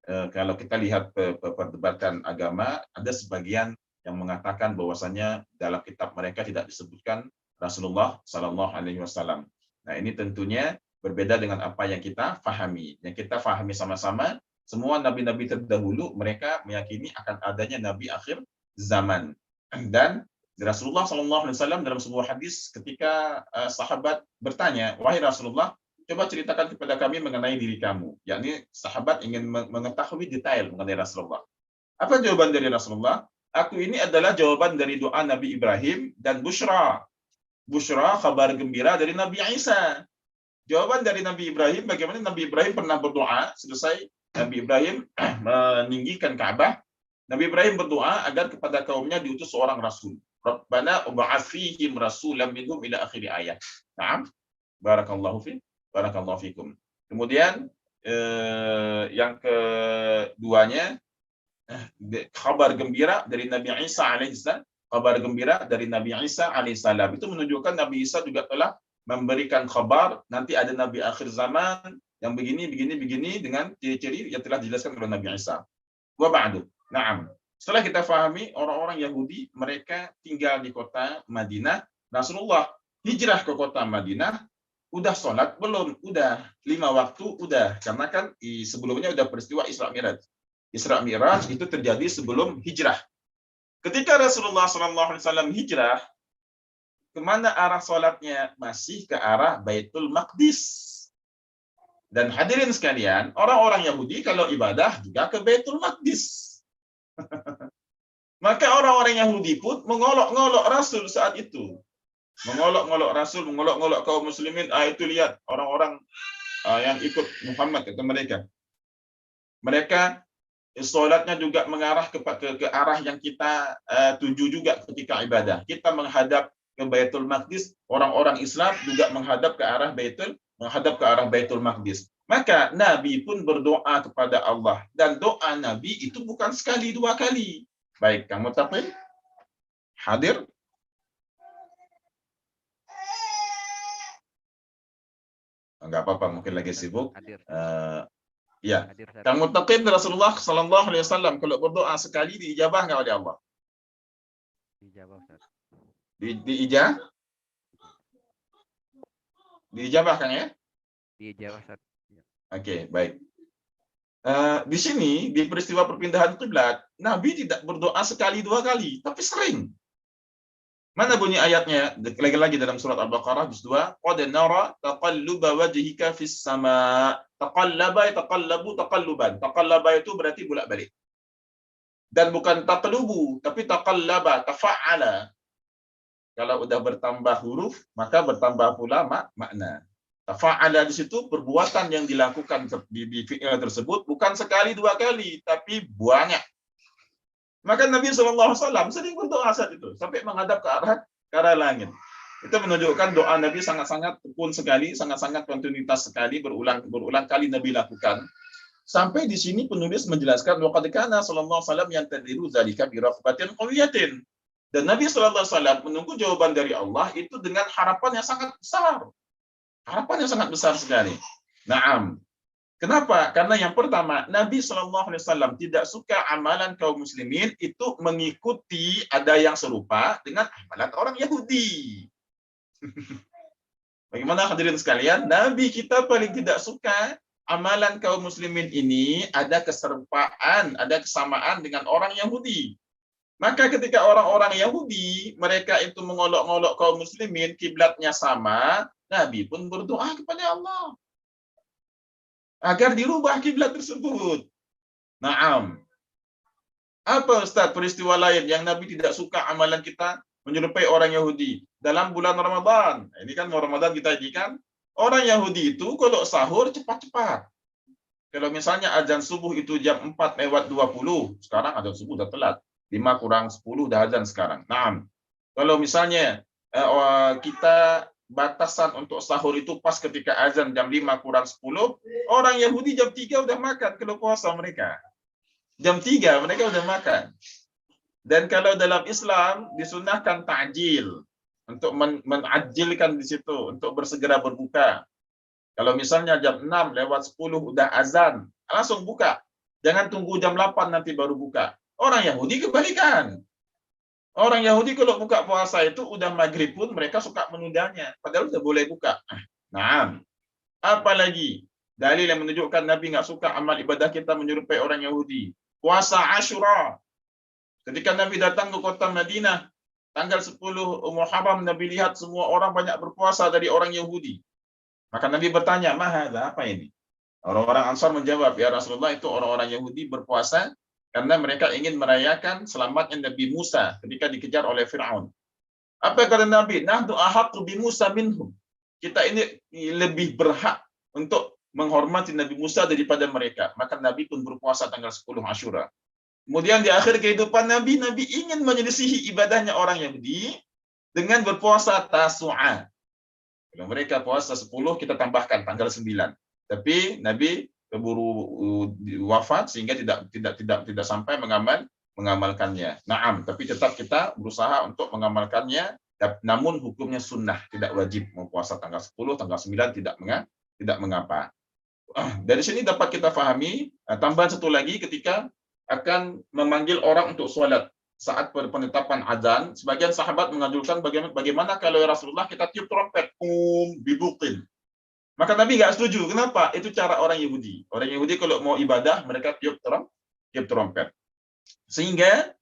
Kalau kita lihat perdebatan agama, ada sebagian yang mengatakan bahwasanya dalam kitab mereka tidak disebutkan Rasulullah Sallallahu Alaihi Wasallam. Nah, ini tentunya berbeda dengan apa yang kita pahami. Yang kita pahami sama-sama, semua nabi-nabi terdahulu mereka meyakini akan adanya nabi akhir zaman. Dan Rasulullah Sallallahu Alaihi Wasallam dalam sebuah hadis ketika sahabat bertanya, wahai Rasulullah, coba ceritakan kepada kami mengenai diri kamu. Yakni sahabat ingin mengetahui detail mengenai Rasulullah. Apa jawaban dari Rasulullah? Aku ini adalah jawaban dari doa Nabi Ibrahim dan Bushra. Bushra, kabar gembira dari Nabi Isa. Jawaban dari Nabi Ibrahim, bagaimana Nabi Ibrahim pernah berdoa, selesai Nabi Ibrahim meninggikan Ka'bah, Nabi Ibrahim berdoa agar kepada kaumnya diutus seorang Rasul. Rabbana ub'ats fihim rasulan minhum ila akhir ayat. Naam. Barakallahu fikum. Kemudian yang keduanya, kabar gembira dari Nabi Isa alaihissalam. Kabar gembira dari Nabi Isa alaihissalam itu menunjukkan Nabi Isa juga telah memberikan kabar nanti ada Nabi akhir zaman yang begini dengan ciri-ciri yang telah dijelaskan oleh Nabi Isa. Wa ba'du. Naam. Setelah kita pahami orang-orang Yahudi mereka tinggal di kota Madinah, Rasulullah hijrah ke kota Madinah, udah sholat belum? Udah. 5 waktu udah. Karena kan sebelumnya udah peristiwa Isra Mi'raj. Isra Mi'raj itu terjadi sebelum hijrah. Ketika Rasulullah SAW hijrah, kemana arah sholatnya? Masih ke arah Baitul Maqdis. Dan hadirin sekalian, orang-orang Yahudi kalau ibadah juga ke Baitul Maqdis. Maka orang-orang Yahudi pun mengolok-ngolok Rasul saat itu. Mengolok-ngolok Rasul, mengolok-ngolok kaum muslimin. Itu lihat orang-orang yang ikut Muhammad, kata mereka. Mereka sholatnya juga mengarah ke arah yang kita tuju juga ketika ibadah. Kita menghadap ke Baitul Maqdis, orang-orang Islam juga menghadap ke arah Baitul Maqdis. Maka Nabi pun berdoa kepada Allah, dan doa Nabi itu bukan sekali 2 kali. Baik, kamu Taqil? Hadir? Enggak apa-apa, mungkin lagi sibuk. Hadir. Ya, Hadir, Ustaz. kamu Taqil Rasulullah Sallallahu Alaihi Wasallam kalau berdoa sekali diijabah nggak oleh Allah? Dijawab, Ustaz. Diijabah kan ya? Dijawab, Ustaz. Oke, baik. Di sini, di peristiwa perpindahan kiblat, Nabi tidak berdoa sekali 2 kali, tapi sering. Mana bunyi ayatnya? Lagi-lagi dalam surat Al-Baqarah, juz 2. Qad nara taqalluba wajhika fis sama. Taqallaba, taqallabu, taqalluban. Taqallaba itu berarti bolak-balik. Dan bukan taqlubu, tapi taqallaba, tafa'ala. Kalau udah bertambah huruf, maka bertambah pula makna. Tafa'ala di situ perbuatan yang dilakukan di fi'il tersebut bukan sekali 2 kali, tapi banyak. Maka Nabi SAW sering berdoa saat itu sampai menghadap ke arah langit. Itu menunjukkan doa Nabi sangat-sangat tekun sekali, sangat-sangat kontinuitas sekali, berulang kali Nabi lakukan. Sampai di sini penulis menjelaskan waqad kana sallallahu alaihi wasallam yantadiru zalika bi raghbatin qawiyatin. Dan Nabi sallallahu alaihi wasallam menunggu jawaban dari Allah itu dengan harapan yang sangat besar. Harapan yang sangat besar sekali. Naam. Kenapa? Karena yang pertama, Nabi sallallahu alaihi wasallam tidak suka amalan kaum muslimin itu mengikuti ada yang serupa dengan amalan orang Yahudi. Bagaimana hadirin sekalian? Nabi kita paling tidak suka amalan kaum muslimin ini ada keserupaan, ada kesamaan dengan orang Yahudi. Maka ketika orang-orang Yahudi, mereka itu mengolok-olok kaum muslimin, kiblatnya sama, Nabi pun berdoa kepada Allah agar dirubah kiblat tersebut. Naam. Apa Ustaz peristiwa lain yang Nabi tidak suka amalan kita menyerupai orang Yahudi dalam bulan Ramadan? Ini kan Ramadan kita ini kan. Orang Yahudi itu kalau sahur cepat-cepat. Kalau misalnya azan subuh itu jam 4:20, sekarang azan subuh udah telat. 5 kurang 10 udah azan sekarang. Naam. Kalau misalnya kita batasan untuk sahur itu pas ketika azan jam 5 kurang 10, orang Yahudi jam 3 udah makan kalau puasa mereka. Jam 3 mereka udah makan. Dan kalau dalam Islam disunahkan ta'jil, untuk menajilkan di situ, untuk bersegera berbuka. Kalau misalnya jam 6:10 udah azan, langsung buka. Jangan tunggu jam 8 nanti baru buka. Orang Yahudi kebalikan. Orang Yahudi kalau buka puasa itu udah maghrib pun mereka suka menundanya. Padahal udah boleh buka. Nah, apalagi dalil yang menunjukkan Nabi nggak suka amal ibadah kita menyerupai orang Yahudi. Puasa Asyura. Ketika Nabi datang ke kota Madinah, tanggal 10 Muharram, Nabi lihat semua orang banyak berpuasa dari orang Yahudi. Maka Nabi bertanya, "Mahadza, apa ini?" Orang-orang Ansar menjawab, "Ya Rasulullah, itu orang-orang Yahudi berpuasa karena mereka ingin merayakan selamatnya Nabi Musa ketika dikejar oleh Fir'aun." Apa kata Nabi? "Nahdu ahaqqu bi Musa minhum." Kita ini lebih berhak untuk menghormati Nabi Musa daripada mereka. Maka Nabi pun berpuasa tanggal 10 Asyura. Kemudian di akhir kehidupan Nabi, Nabi ingin menyelisihi ibadahnya orang Yahudi dengan berpuasa Tasu'a. Kalau mereka puasa 10, kita tambahkan tanggal 9. Tapi Nabi keburu wafat sehingga tidak sampai mengamalkannya. Naam, tapi tetap kita berusaha untuk mengamalkannya, namun hukumnya sunnah, tidak wajib mau puasa tanggal 10, tanggal 9 tidak mengapa. Dari sini dapat kita pahami tambahan satu lagi ketika akan memanggil orang untuk sholat saat penetapan azan. Sebagian sahabat menganjurkan bagaimana kalau ya Rasulullah kita tiup trompet, bibuqin. Maka Nabi nggak setuju. Kenapa? Itu cara orang Yahudi. Orang Yahudi kalau mau ibadah mereka tiup trompet. Sehingga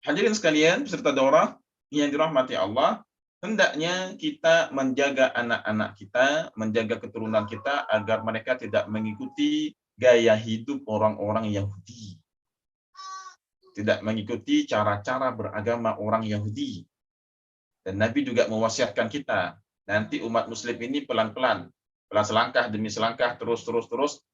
hadirin sekalian peserta daurah yang dirahmati Allah, hendaknya kita menjaga anak-anak kita, menjaga keturunan kita agar mereka tidak mengikuti gaya hidup orang-orang Yahudi. Tidak mengikuti cara-cara beragama orang Yahudi. Dan Nabi juga mewasiatkan kita, nanti umat muslim ini pelan-pelan, selangkah demi selangkah, terus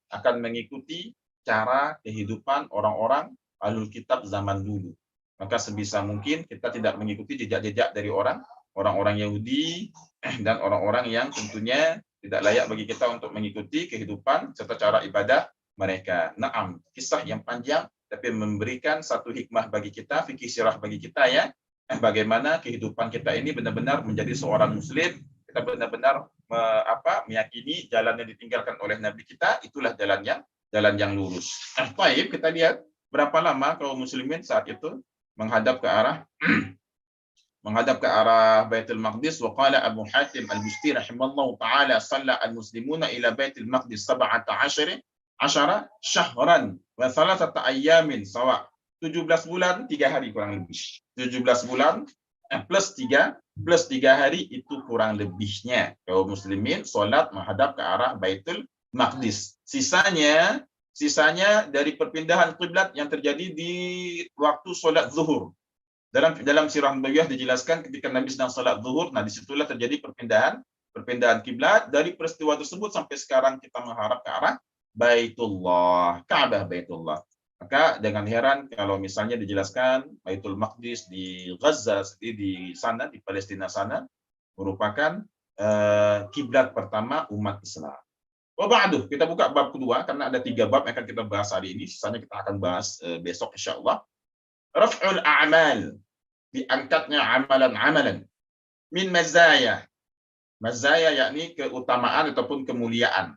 akan mengikuti cara kehidupan orang-orang ahlul kitab zaman dulu. Maka sebisa mungkin kita tidak mengikuti jejak-jejak dari orang-orang Yahudi dan orang-orang yang tentunya tidak layak bagi kita untuk mengikuti kehidupan serta cara ibadah mereka. Naam, kisah yang panjang tapi memberikan satu hikmah bagi kita, fikih sirah bagi kita ya. Bagaimana kehidupan kita ini benar-benar menjadi seorang muslim, kita benar-benar meyakini jalan yang ditinggalkan oleh Nabi kita, itulah jalan yang lurus. Baik, kita lihat berapa lama kaum muslimin saat itu menghadap ke arah Baitul Maqdis. Wa qala Abu Hatim Al-Busti rahimallahu taala shalla al-muslimuna ila Baitul Maqdis 17 syahran wa 3 ayyamin sawa. 17 bulan 3 hari kurang lebih. 17 bulan plus 3 hari itu kurang lebihnya kaum muslimin salat menghadap ke arah Baitul Maqdis. Sisanya dari perpindahan kiblat yang terjadi di waktu salat zuhur. Dalam sirah Nabawiyah dijelaskan ketika Nabi sedang salat zuhur, nah disitulah terjadi perpindahan kiblat. Dari peristiwa tersebut sampai sekarang kita menghadap ke arah Baitullah, Ka'bah Baitullah. Maka jangan heran kalau misalnya dijelaskan Baitul Maqdis di Gaza, di sana, di Palestina sana, merupakan kiblat pertama umat Islam. Wa ba'du, kita buka bab kedua karena ada 3 bab yang akan kita bahas hari ini, sisanya kita akan bahas besok insyaallah. Raf'ul a'mal, diangkatnya amalan-amalan. Min mazaya. Mazaya yakni keutamaan ataupun kemuliaan.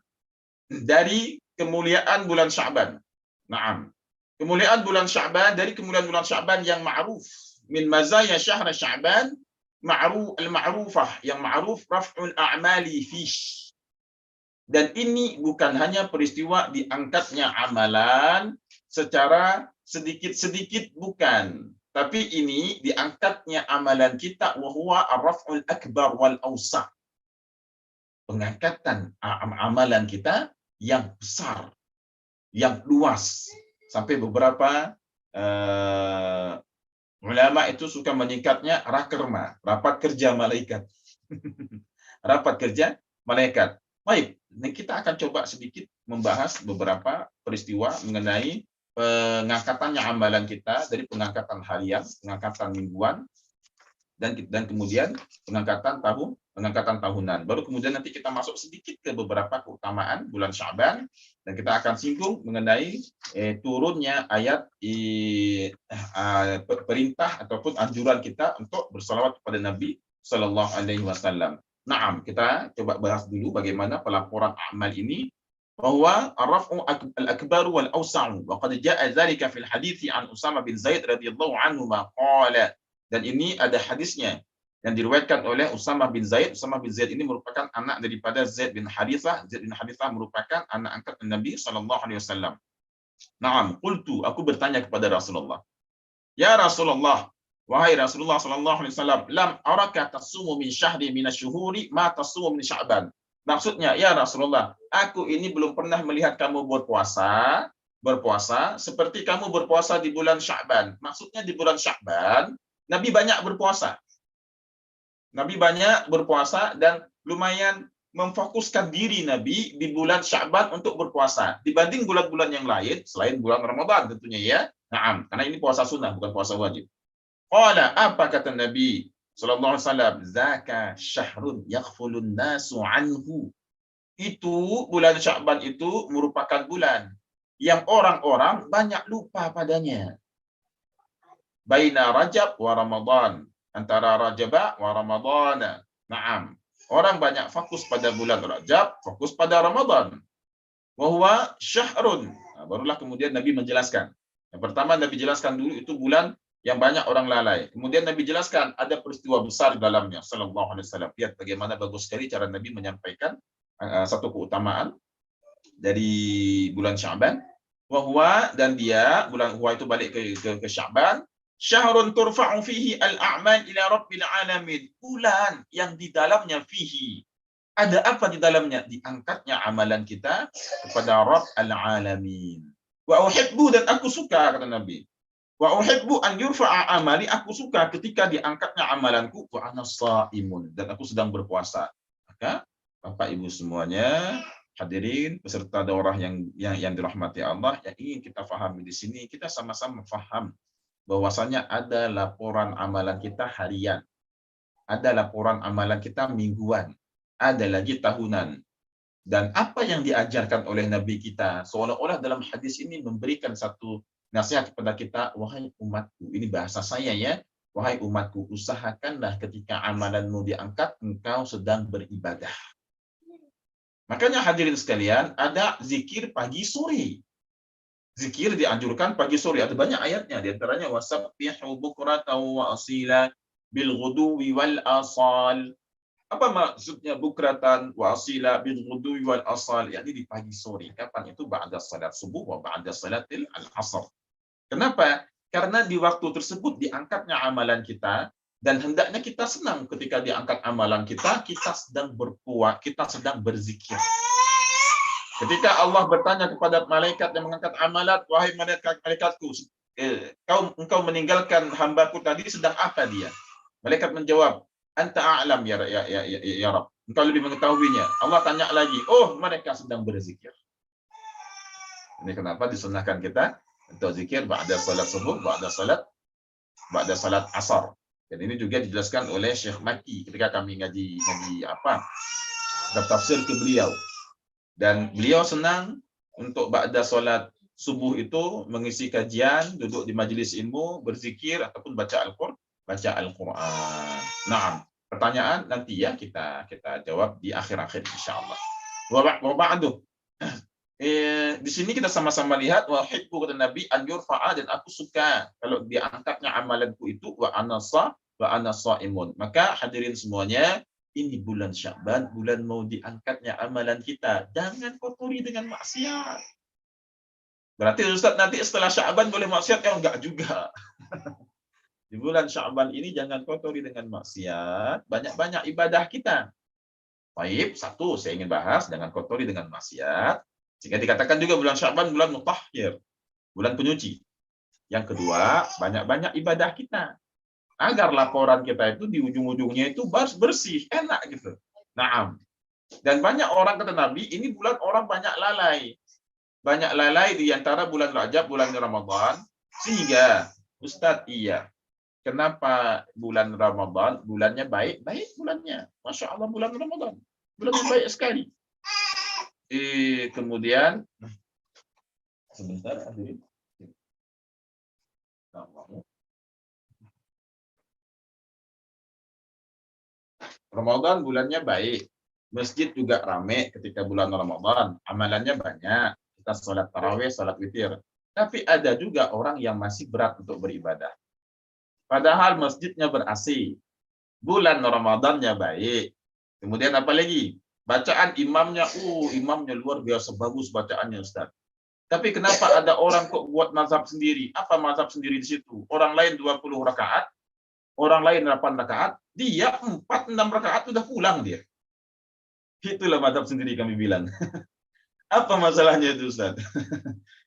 Dari kemuliaan bulan Sya'ban. Naam. Kemuliaan bulan Sya'ban, dari kemuliaan bulan Sya'ban yang ma'ruf. Min mazaya syahr Sya'ban al-ma'rufah, yang ma'ruf raf'ul a'mali fish. Dan ini bukan hanya peristiwa diangkatnya amalan secara sedikit-sedikit, bukan. Tapi ini diangkatnya amalan kita, wa huwa ar-raf'ul akbar wal awsa'. Pengangkatan amalan kita yang besar, yang luas. Sampai beberapa ulama itu suka menyingkatnya rakerma, rapat kerja malaikat. Rapat kerja malaikat. Baik, kita akan coba sedikit membahas beberapa peristiwa mengenai pengangkatannya amalan kita dari pengangkatan harian, pengangkatan mingguan, dan kemudian pengangkatan tahunan. Baru kemudian nanti kita masuk sedikit ke beberapa keutamaan bulan Sya'ban, dan kita akan singgung mengenai turunnya ayat perintah ataupun anjuran kita untuk bersalawat kepada Nabi Sallallahu Alaihi Wasallam. Naam, kita coba bahas dulu bagaimana pelaporan amal ini, bahwa ar-raf'u al-akbar wal awsa'u wa qad jaa'a dzalika fil hadits an Usamah bin Zaid radhiyallahu anhu qala. Dan ini ada hadisnya yang diriwayatkan oleh Usamah bin Zaid. Usamah bin Zaid ini merupakan anak daripada Zaid bin Harithah. Zaid bin Harithah merupakan anak angkat Nabi Sallallahu Alaihi Wasallam. Naam, qultu, aku bertanya kepada Rasulullah, ya Rasulullah, wahai Rasulullah Sallallahu Alaihi Wasallam, lam araka tasumu min syahri minasyuhuri ma tasumu min Sya'ban. Maksudnya, ya Rasulullah, aku ini belum pernah melihat kamu berpuasa seperti kamu berpuasa di bulan Sya'ban. Maksudnya di bulan Sya'ban Nabi banyak berpuasa. Nabi banyak berpuasa dan lumayan memfokuskan diri Nabi di bulan Sya'ban untuk berpuasa dibanding bulan-bulan yang lain selain bulan Ramadan tentunya ya. Naam, karena ini puasa sunnah bukan puasa wajib. Qala, apa kata Nabi sallallahu alaihi wasallam? Zaka syahrun yaghfulun nasu anhu. Itu bulan Sya'ban itu merupakan bulan yang orang-orang banyak lupa padanya. Baina Rajab wa Ramadan, antara Rajab wa Ramadan. Naam. Orang banyak fokus pada bulan Rajab, fokus pada Ramadan. Wa huwa syahrun. Barulah kemudian Nabi menjelaskan. Yang pertama Nabi jelaskan dulu itu bulan yang banyak orang lalai. Kemudian Nabi jelaskan ada peristiwa besar di dalamnya sallallahu alaihi wasallam. Lihat bagaimana bagus sekali cara Nabi menyampaikan satu keutamaan dari bulan Sya'ban. Wa huwa, dan dia bulan huwa itu balik ke Sya'ban. Syahrun turfa'u fihi al-a'mal ila rabbil alamin. Bulan yang di dalamnya fihi. Ada apa di dalamnya? Diangkatnya amalan kita kepada Rabb al-alamin. Wa uhibbu, dan aku suka, kata Nabi. Wa uhibbu an yurfa'a amali, aku suka ketika diangkatnya amalanku wa ana shaimun, dan aku sedang berpuasa. Maka Bapak Ibu semuanya, hadirin peserta daurah yang dirahmati Allah, yang ingin kita fahami di sini, kita sama-sama faham bahwasanya ada laporan amalan kita harian, ada laporan amalan kita mingguan, ada lagi tahunan. Dan apa yang diajarkan oleh Nabi kita, seolah-olah dalam hadis ini memberikan satu nasihat kepada kita, wahai umatku, ini bahasa saya ya, wahai umatku, usahakanlah ketika amalanmu diangkat, engkau sedang beribadah. Makanya hadirin sekalian, ada zikir pagi sore. Zikir dianjurkan pagi sore, ada banyak ayatnya, di antaranya wasabbihu bukratan wa asila bil ghuduwi wal asal. Apa maksudnya bukratan wa asila bil ghuduwi wal asal? Yakni di pagi sore. Kapan itu? Ba'da salat subuh wa ba'da salatil asar. Kenapa? Karena di waktu tersebut diangkatnya amalan kita, dan hendaknya kita senang ketika diangkat amalan kita, kita sedang berpuasa, kita sedang berzikir. Ketika Allah bertanya kepada malaikat yang mengangkat amalat, wahai malaikatku, engkau meninggalkan hambaku tadi, sedang apa dia? Malaikat menjawab, anta a'lam ya Rabb, engkau lebih mengetahuinya. Allah tanya lagi, oh mereka sedang berzikir. Ini kenapa disunahkan kita untuk zikir ba'da salat subuh, ba'da salat asar. Dan ini juga dijelaskan oleh Syekh Maki ketika kami ngaji tafsir ke beliau. Dan beliau senang untuk ba'da solat subuh itu mengisi kajian, duduk di majelis ilmu, berzikir ataupun baca Al-Quran. Nah, pertanyaan nanti ya kita jawab di akhir-akhir insyaallah. Wa ba'du. Di sini kita sama-sama lihat wa hibbu kata Nabi an yurfa'a, dan aku suka kalau diangkatnya amalanku itu wa ana shaimun. Maka hadirin semuanya, ini bulan Sya'ban, bulan mau diangkatnya amalan kita. Jangan kotori dengan maksiat. Berarti Ustaz nanti setelah Sya'ban boleh maksiat? Ya enggak juga. Di bulan Sya'ban ini jangan kotori dengan maksiat. Banyak-banyak ibadah kita. Baik, satu saya ingin bahas, jangan kotori dengan maksiat. Sehingga dikatakan juga bulan Sya'ban bulan mutahhir, bulan penyuci. Yang kedua, banyak-banyak ibadah kita. Agar laporan kita itu di ujung-ujungnya itu bersih, enak gitu. Naam. Dan banyak orang kata Nabi, ini bulan orang banyak lalai. Banyak lalai di antara bulan Rajab, bulan Ramadan. Sehingga, Ustadz, iya. Kenapa bulan Ramadan, bulannya baik? Baik bulannya. Masya Allah bulan Ramadan. Bulannya baik sekali. Kemudian, sebentar, hadirin. Ramadan bulannya baik, masjid juga ramai ketika bulan Ramadan, amalannya banyak, kita sholat tarawih, sholat witir. Tapi ada juga orang yang masih berat untuk beribadah. Padahal masjidnya ber-AC, bulan Ramadannya baik. Kemudian apa lagi? Bacaan imamnya, imamnya luar biasa bagus bacaannya Ustaz. Tapi kenapa ada orang kok buat mazhab sendiri? Apa mazhab sendiri di situ? Orang lain 20 rakaat, orang lain 8 rakaat, dia 4-6 rakaat sudah pulang dia. Itulah mazhab sendiri kami bilang. Apa masalahnya itu Ustaz?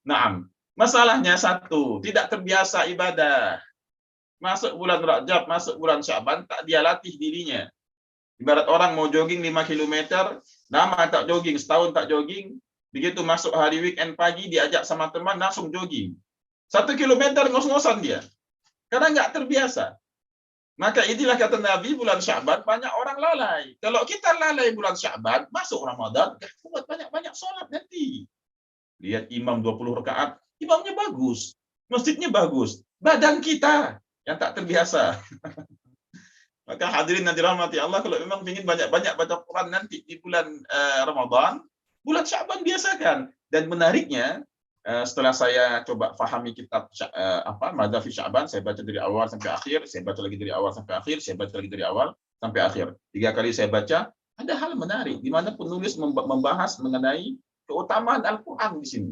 Naam. Masalahnya satu, tidak terbiasa ibadah. Masuk bulan Rajab, masuk bulan Sya'ban, tak dia latih dirinya. Ibarat orang mau jogging 5 km, lama tak jogging, setahun tak jogging, begitu masuk hari weekend pagi, diajak sama teman, langsung jogging. 1 kilometer ngos-ngosan dia. Karena nggak terbiasa. Maka inilah kata Nabi, bulan Sya'ban banyak orang lalai. Kalau kita lalai bulan Sya'ban, masuk Ramadan, buat banyak-banyak sholat nanti. Lihat imam 20 rakaat, imamnya bagus, masjidnya bagus. Badan kita yang tak terbiasa. Maka hadirin yang dirahmati Allah, kalau memang ingin banyak-banyak baca Quran nanti di bulan Ramadan, bulan Sya'ban biasakan. Dan menariknya, setelah saya coba fahami kitab Madzhab fi Sya'ban, saya baca dari awal sampai akhir, saya baca lagi dari awal sampai akhir, saya baca lagi dari awal sampai akhir. 3 kali saya baca, ada hal menarik di mana penulis membahas mengenai keutamaan Al-Qur'an di sini.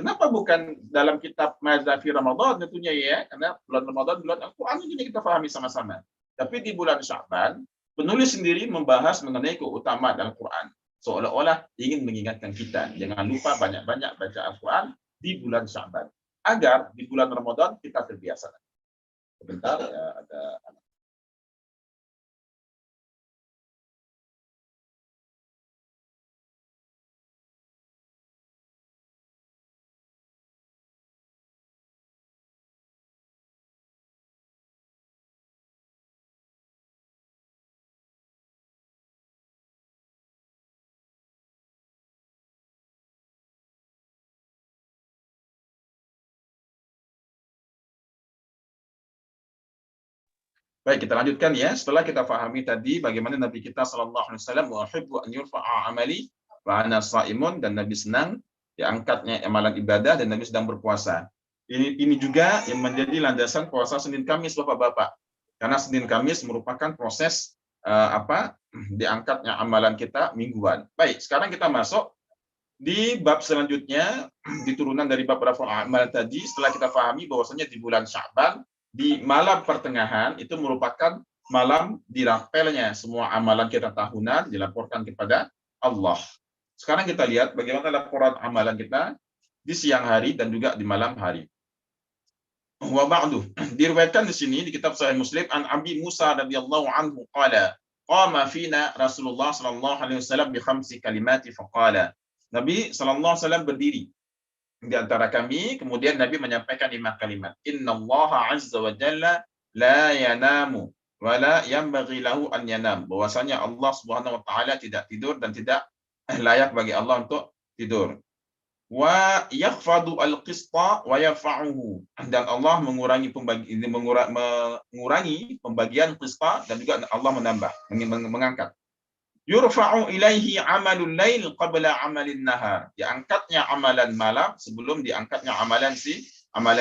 Kenapa bukan dalam kitab Madzhab fi Ramadan tentunya ya, karena bulan Ramadan bulan Al-Qur'an ini kita pahami sama-sama. Tapi di bulan Sya'ban, penulis sendiri membahas mengenai keutamaan Al-Qur'an. Seolah-olah ingin mengingatkan kita, jangan lupa banyak-banyak baca Al-Quran di bulan Sya'ban. Agar di bulan Ramadan kita terbiasa. Sebentar, ya, ada anak. Baik, kita lanjutkan ya. Setelah kita pahami tadi bagaimana Nabi kita sallallahu alaihi wasallam wa uhibbu an yurfa'a amali wa ana shaimun, dan Nabi senang diangkatnya amalan ibadah dan Nabi sedang berpuasa. Ini juga yang menjadi landasan puasa Senin Kamis Bapak-bapak. Karena Senin Kamis merupakan proses diangkatnya amalan kita mingguan. Baik, sekarang kita masuk di bab selanjutnya, di turunan dari bab rafa'ul amal tadi. Setelah kita pahami bahwasanya di bulan Sya'ban, di malam pertengahan itu merupakan malam dirapelnya semua amalan kita tahunan, dilaporkan kepada Allah. Sekarang kita lihat bagaimana laporan amalan kita di siang hari dan juga di malam hari. Wa ba'du, diriwayatkan di sini di kitab Sahih Muslim an Abi Musa radhiyallahu anhu qala qama fina Rasulullah sallallahu alaihi wasallam bi 5 kalimati faqala. Nabi sallallahu alaihi wasallam berdiri di antara kami, kemudian Nabi menyampaikan 5 kalimat. Innallaha azza wa jalla la yanamu wa la yanbaghi lahu an yanam. Bahwasanya Allah Subhanahu wa taala tidak tidur dan tidak layak bagi Allah untuk tidur. Wa yakhfadu al-qista wa yarfa'uhu, dan Allah mengurangi pembagian qista, dan juga Allah menambah, mengangkat. Yurfa'u ilaihi amalul lail qabla amalin nahar, diangkatnya amalan malam sebelum diangkatnya amalan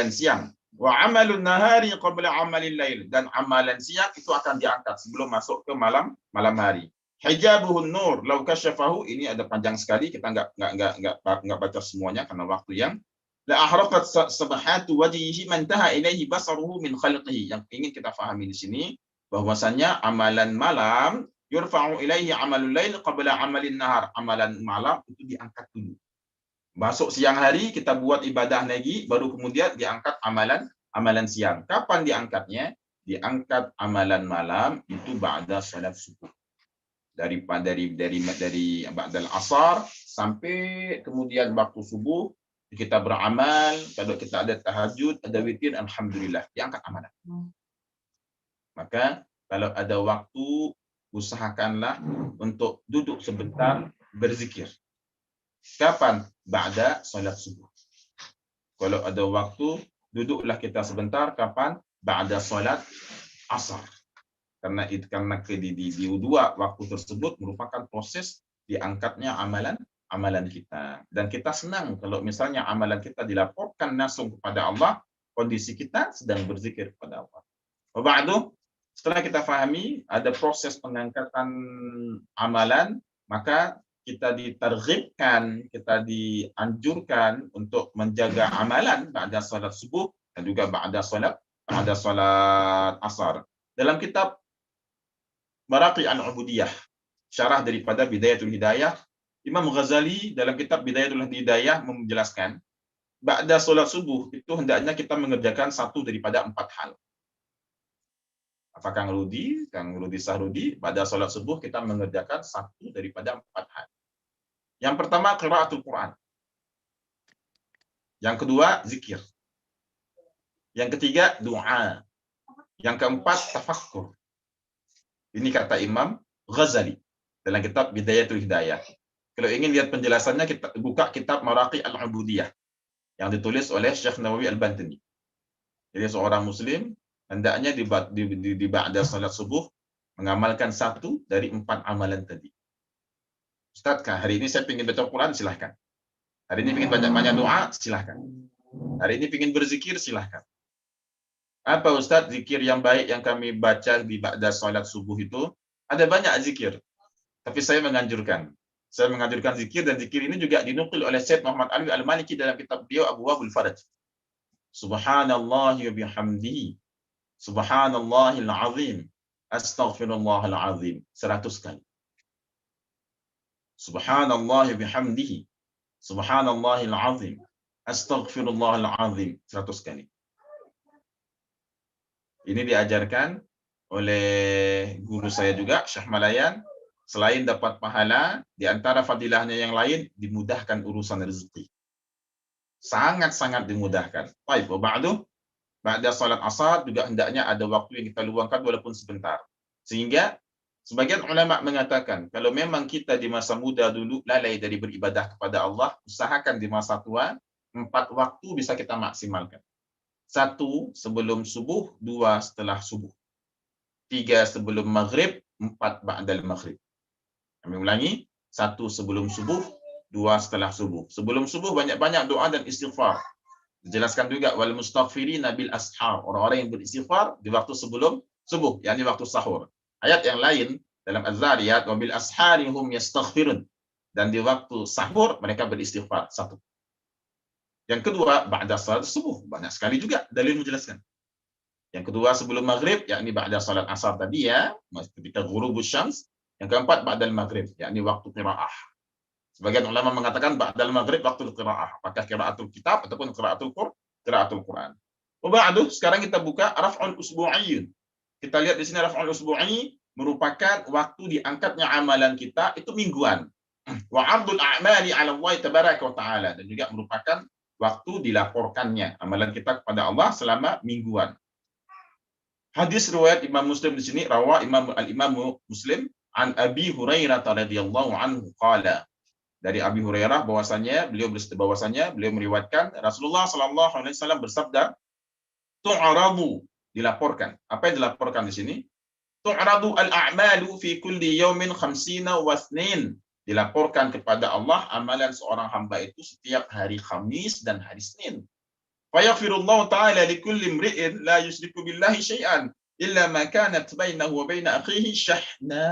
siang. Wa amalun nahari qabla amalil lail, dan amalan siang itu akan diangkat sebelum masuk ke malam hari. Hijabuhun nur law kasyafahu, ini ada panjang sekali, kita enggak baca semuanya karena waktu yang. La ahraqat sabahatu wajhihi man taha ilaihi basaruhu min khalqihi. Yang ingin kita fahami di sini bahwasanya amalan malam yurfa'u ilaihi amalul lail qabla amalin nahar, amalan malam itu diangkat dulu. Masuk siang hari kita buat ibadah lagi, baru kemudian diangkat amalan siang. Kapan diangkatnya? Diangkat amalan malam itu ba'da salat subuh. Dari ba'dal asar sampai kemudian waktu subuh kita beramal. Kalau kita ada tahajud, ada witir, alhamdulillah diangkat amalan. Maka kalau ada waktu, usahakanlah untuk duduk sebentar berzikir. Kapan? Ba'da salat subuh. Kalau ada waktu, duduklah kita sebentar. Kapan? Ba'da salat asar. Karena di dua waktu tersebut merupakan proses diangkatnya amalan kita. Dan kita senang kalau misalnya amalan kita dilaporkan langsung kepada Allah, kondisi kita sedang berzikir kepada Allah. Waba'du, setelah kita fahami ada proses pengangkatan amalan, maka kita ditarghibkan, kita dianjurkan untuk menjaga amalan ba'da salat subuh dan juga ba'da salat asar. Dalam kitab Maraqi al-Ubudiyah, syarah daripada Bidayatul Hidayah, Imam Ghazali dalam kitab Bidayatul Hidayah menjelaskan, ba'da salat subuh itu hendaknya kita mengerjakan satu daripada 4 hal. Apa Kang Rudi Sahrudi, pada salat subuh kita mengerjakan satu daripada 4 hal. Yang pertama, qiraatul Quran. Yang kedua, zikir. Yang ketiga, doa. Yang keempat, tafakkur. Ini kata Imam Ghazali dalam kitab Bidayatul Hidayah. Kalau ingin lihat penjelasannya, kita buka kitab Maraqi al-Ubudiyah yang ditulis oleh Syekh Nawawi Al-Bantani. Jadi seorang muslim hendaknya di ba'da salat subuh mengamalkan satu dari 4 amalan tadi. Ustaz, hari ini saya ingin baca Quran, silahkan. Hari ini ingin banyak-banyak doa, silahkan. Hari ini ingin berzikir, silahkan. Apa Ustaz zikir yang baik yang kami baca di ba'da salat subuh itu? Ada banyak zikir. Tapi saya menganjurkan zikir, dan zikir ini juga dinukil oleh Syekh Muhammad Alwi Al-Maliki dalam kitab beliau Abwaabul Faraj. Subhanallahi wa bihamdihi, subhanallahil azim, astaghfirullahal azim 100 kali. Subhanallahi bihamdihi, subhanallahil azim, astaghfirullahal azim 100 kali. Ini diajarkan oleh guru saya juga, Syekh Malayan. Selain dapat pahala, di antara fadilahnya yang lain, dimudahkan urusan rezeki. Sangat-sangat dimudahkan. Baik, ba'da salat asar juga hendaknya ada waktu yang kita luangkan walaupun sebentar. Sehingga sebagian ulama mengatakan, kalau memang kita di masa muda dulu lalai dari beribadah kepada Allah, usahakan di masa tua 4 waktu bisa kita maksimalkan. 1 sebelum subuh, 2 setelah subuh, 3 sebelum maghrib, 4 ba'dal maghrib. Kami ulangi, 1 sebelum subuh, 2 setelah subuh. Sebelum subuh banyak-banyak doa dan istighfar. Dijelaskan juga wal mustaghfirina bil ashar, orang-orang yang beristighfar di waktu sebelum subuh, yakni waktu sahur. Ayat yang lain dalam Az-Zariyat, wa bil ashari hum yastaghfirun, dan di waktu sahur mereka beristighfar. 1. Yang kedua, ba'da salat subuh. Banyak sekali juga dalil menjelaskan. Yang kedua sebelum maghrib, yakni ba'da salat asar tadi ya, ketika ghurubus syams. Yang keempat, ba'dal maghrib, yakni waktu qiraah. Sebagian ulama mengatakan ba'dal maghrib waktu qiraah. Apakah qiraatul kitab ataupun qiraatul Quran. Ba'du, sekarang kita buka raf'ul usbu'i. Kita lihat di sini raf'ul usbu'i merupakan waktu diangkatnya amalan kita itu mingguan. Wa 'ardul a'mali 'ala Allah tabaraka wa ta'ala, dan juga merupakan waktu dilaporkannya amalan kita kepada Allah selama mingguan. Hadis riwayat Imam Muslim di sini, Imam Muslim an Abi Hurairah radhiyallahu anhu qala, Dari Abi Hurairah bahwasanya beliau meriwayatkan Rasulullah Shallallahu Alaihi Wasallam bersabda, tu'aradu, dilaporkan. Apa yang dilaporkan di sini? Tu'radu al-a'malu fi kulli yawmin khamsina wa ithnin. Dilaporkan kepada Allah amalan seorang hamba itu setiap hari Khamis dan hari Senin. Fa yaghfirullahu ta'ala li kulli imri'in la yusyriku billahi syai'an illa ma kanat bainahu wa baina akhihi syahna.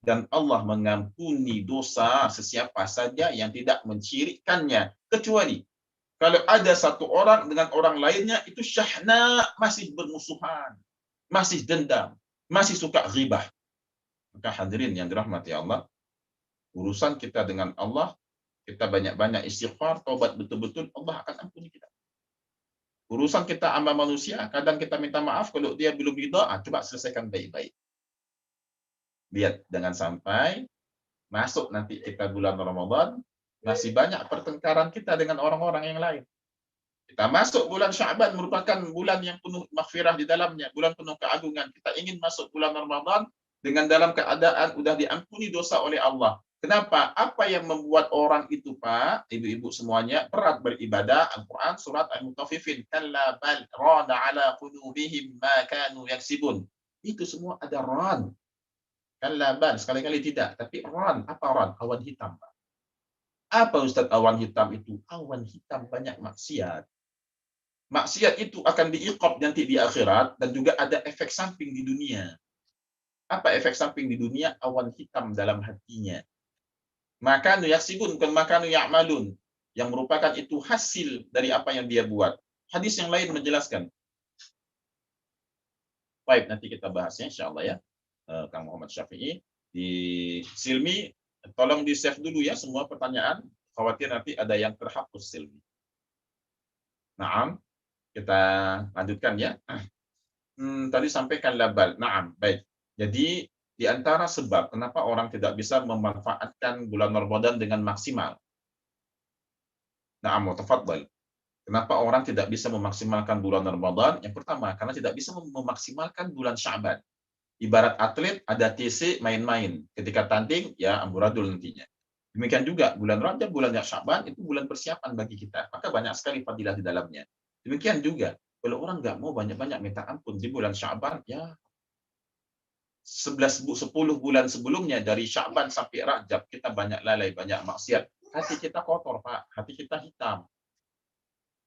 Dan Allah mengampuni dosa sesiapa saja yang tidak mensyirikkannya, kecuali kalau ada satu orang dengan orang lainnya itu syahna, masih bermusuhan, masih dendam, masih suka ghibah. Maka hadirin yang dirahmati Allah, urusan kita dengan Allah, kita banyak-banyak istighfar, taubat betul-betul, Allah akan ampuni kita. Urusan kita sama manusia, kadang kita minta maaf kalau dia belum ridha, coba selesaikan baik-baik. Lihat, jangan sampai masuk nanti kita bulan Ramadan, masih banyak pertengkaran kita dengan orang-orang yang lain. Kita masuk bulan Sya'ban merupakan bulan yang penuh maghfirah di dalamnya, bulan penuh keagungan. Kita ingin masuk bulan Ramadan dengan dalam keadaan sudah diampuni dosa oleh Allah. Kenapa? Apa yang membuat orang itu, Pak, ibu-ibu semuanya, berat beribadah? Al-Quran surat Al-Mutaffifin. Kalla bal rana ala qulubihim ma kanu yaksibun. Itu semua ada ran. Kalla bal, sekali-kali tidak. Tapi ran, apa ran? Awan hitam, Pak. Apa Ustaz awan hitam itu? Awan hitam banyak maksiat. Maksiat itu akan diiqab nanti di akhirat dan juga ada efek samping di dunia. Apa efek samping di dunia? Awan hitam dalam hatinya. Maka yaksibun bukan maka ya'malun, yang merupakan itu hasil dari apa yang dia buat. Hadis yang lain menjelaskan. Baik, nanti kita bahasnya insyaallah ya. Kang Muhammad Syafi'i di Silmi, tolong di-save dulu ya semua pertanyaan, khawatir nanti ada yang terhapus Silmi. Naam, kita lanjutkan ya. Tadi sampaikan labal. Naam, baik. Jadi di antara sebab kenapa orang tidak bisa memanfaatkan bulan Ramadan dengan maksimal. Naam, tafadhal. Kenapa orang tidak bisa memaksimalkan bulan Ramadan? Yang pertama, karena tidak bisa memaksimalkan bulan Sya'ban. Ibarat atlet ada TC main-main. Ketika tanding, ya amburadul nantinya. Demikian juga bulan Rajab, bulan Sya'ban itu bulan persiapan bagi kita. Maka banyak sekali fadilah di dalamnya. Demikian juga, kalau orang nggak mau banyak-banyak minta ampun di bulan Sya'ban, ya 10 bulan sebelumnya dari Sya'ban sampai Rajab kita banyak lalai, banyak maksiat. Hati kita kotor, Pak. Hati kita hitam.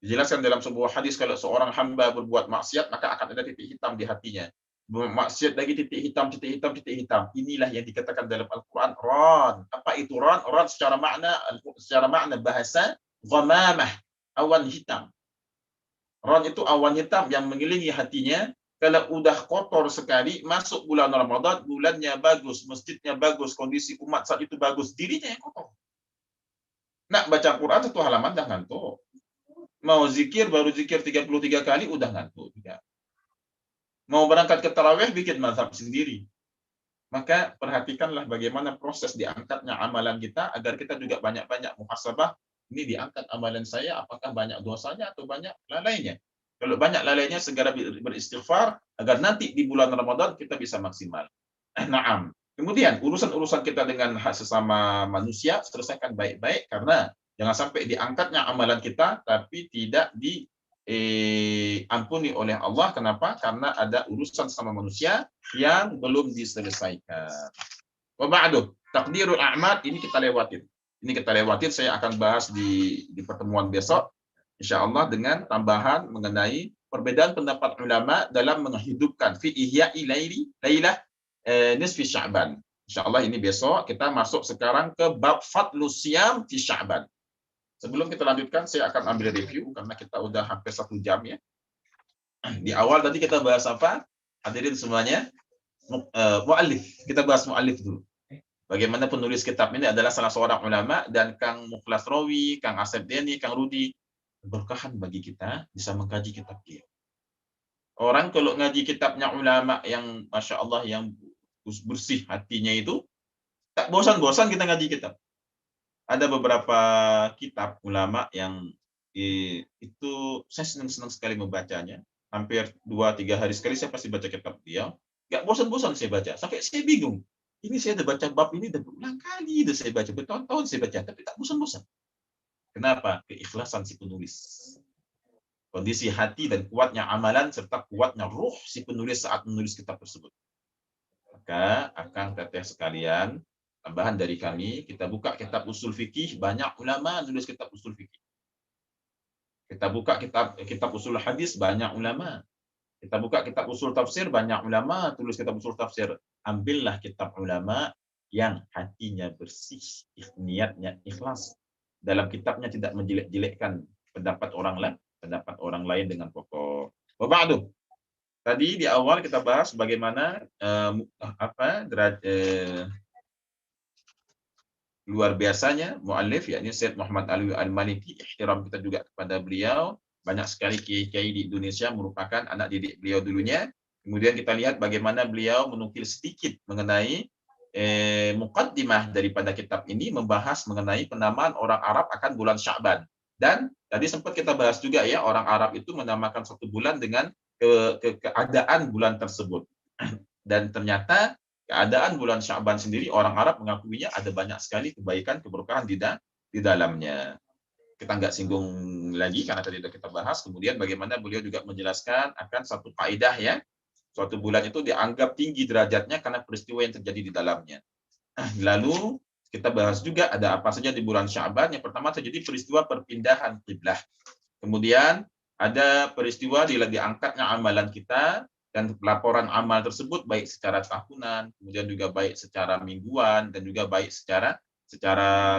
Dijelaskan dalam sebuah hadis kalau seorang hamba berbuat maksiat maka akan ada titik hitam di hatinya. Maksiat lagi titik hitam, titik hitam, titik hitam. Inilah yang dikatakan dalam Al-Quran ran. Apa itu ran? Ran secara makna bahasa ghamamah, awan hitam. Ran itu awan hitam yang mengelilingi hatinya. Kalau udah kotor sekali, masuk bulan Ramadan, bulannya bagus, masjidnya bagus, kondisi umat saat itu bagus, dirinya yang kotor. Nak baca Quran satu halaman dah ngantuk. Mau zikir, baru zikir 33 kali, udah ngantuk juga. Mau berangkat ke tarawih, bikin mazhab sendiri. Maka perhatikanlah bagaimana proses diangkatnya amalan kita, agar kita juga banyak-banyak muhasabah. Ini diangkat amalan saya, apakah banyak dosanya atau banyak lalainya. Kalau banyak lalainya, segera beristighfar, agar nanti di bulan Ramadan kita bisa maksimal. Naam. Kemudian, urusan-urusan kita dengan sesama manusia, selesaikan baik-baik, karena jangan sampai diangkatnya amalan kita, tapi tidak diampuni oleh Allah. Kenapa? Karena ada urusan sama manusia yang belum diselesaikan. Wa ba'du, takdirul a'mal, ini kita lewatin. Saya akan bahas di pertemuan besok, insya Allah, dengan tambahan mengenai perbedaan pendapat ulama dalam menghidupkan fi ihya'i lailah nisfi Sya'ban. Insya Allah ini besok. Kita masuk sekarang ke bab fadlus siyam fi Sya'ban. Sebelum kita lanjutkan, saya akan ambil review karena kita udah hampir 1 jam ya. Di awal tadi kita bahas apa? Hadirin semuanya, mu'allif. Kita bahas mu'allif dulu. Bagaimana penulis kitab ini adalah salah seorang ulama, dan Kang Mukhlas Rawi, Kang Asep Deni, Kang Rudi, berkahan bagi kita bisa mengkaji kitab dia. Orang kalau ngaji kitabnya ulama yang Masya Allah, yang bersih hatinya itu, tak bosan-bosan kita ngaji kitab. Ada beberapa kitab ulama yang itu saya senang sekali membacanya. Hampir 2-3 hari sekali saya pasti baca kitab dia. Gak bosan-bosan saya baca. Sampai saya bingung. Ini saya udah baca bab ini udah berulang kali, udah saya baca bertahun-tahun saya baca, tapi tak bosan-bosan. Kenapa? Keikhlasan si penulis. Kondisi hati dan kuatnya amalan serta kuatnya ruh si penulis saat menulis kitab tersebut. Maka akan teteh sekalian, tambahan dari kami, kita buka kitab usul fikih, banyak ulama nulis kitab usul fikih. Kita buka kitab usul hadis, banyak ulama. Kita buka kitab usul tafsir, banyak ulama tulis kitab usul tafsir. Ambillah kitab ulama yang hatinya bersih, niatnya ikhlas. Dalam kitabnya tidak menjelek-jelekkan pendapat orang lain dengan pokok. Waba'du. Tadi di awal kita bahas bagaimana luar biasanya muallif, yakni Syed Muhammad Alwi Al-Maliki. Ihtiram kita juga kepada beliau. Banyak sekali kiai-kiai di Indonesia merupakan anak didik beliau dulunya. Kemudian kita lihat bagaimana beliau menukil sedikit mengenai muqaddimah daripada kitab ini, membahas mengenai penamaan orang Arab akan bulan Sya'ban. Dan tadi sempat kita bahas juga ya, orang Arab itu menamakan satu bulan dengan keadaan bulan tersebut. Dan ternyata keadaan bulan Sya'ban sendiri orang Arab mengakuinya ada banyak sekali kebaikan, keberkahan di dalamnya. Kita nggak singgung lagi karena tadi sudah kita bahas. Kemudian bagaimana beliau juga menjelaskan akan satu kaidah ya. Suatu bulan itu dianggap tinggi derajatnya karena peristiwa yang terjadi di dalamnya. Lalu kita bahas juga ada apa saja di bulan Sya'ban. Yang pertama terjadi peristiwa perpindahan kiblah. Kemudian ada peristiwa diangkatnya amalan kita dan laporan amal tersebut baik secara tahunan, kemudian juga baik secara mingguan dan juga baik secara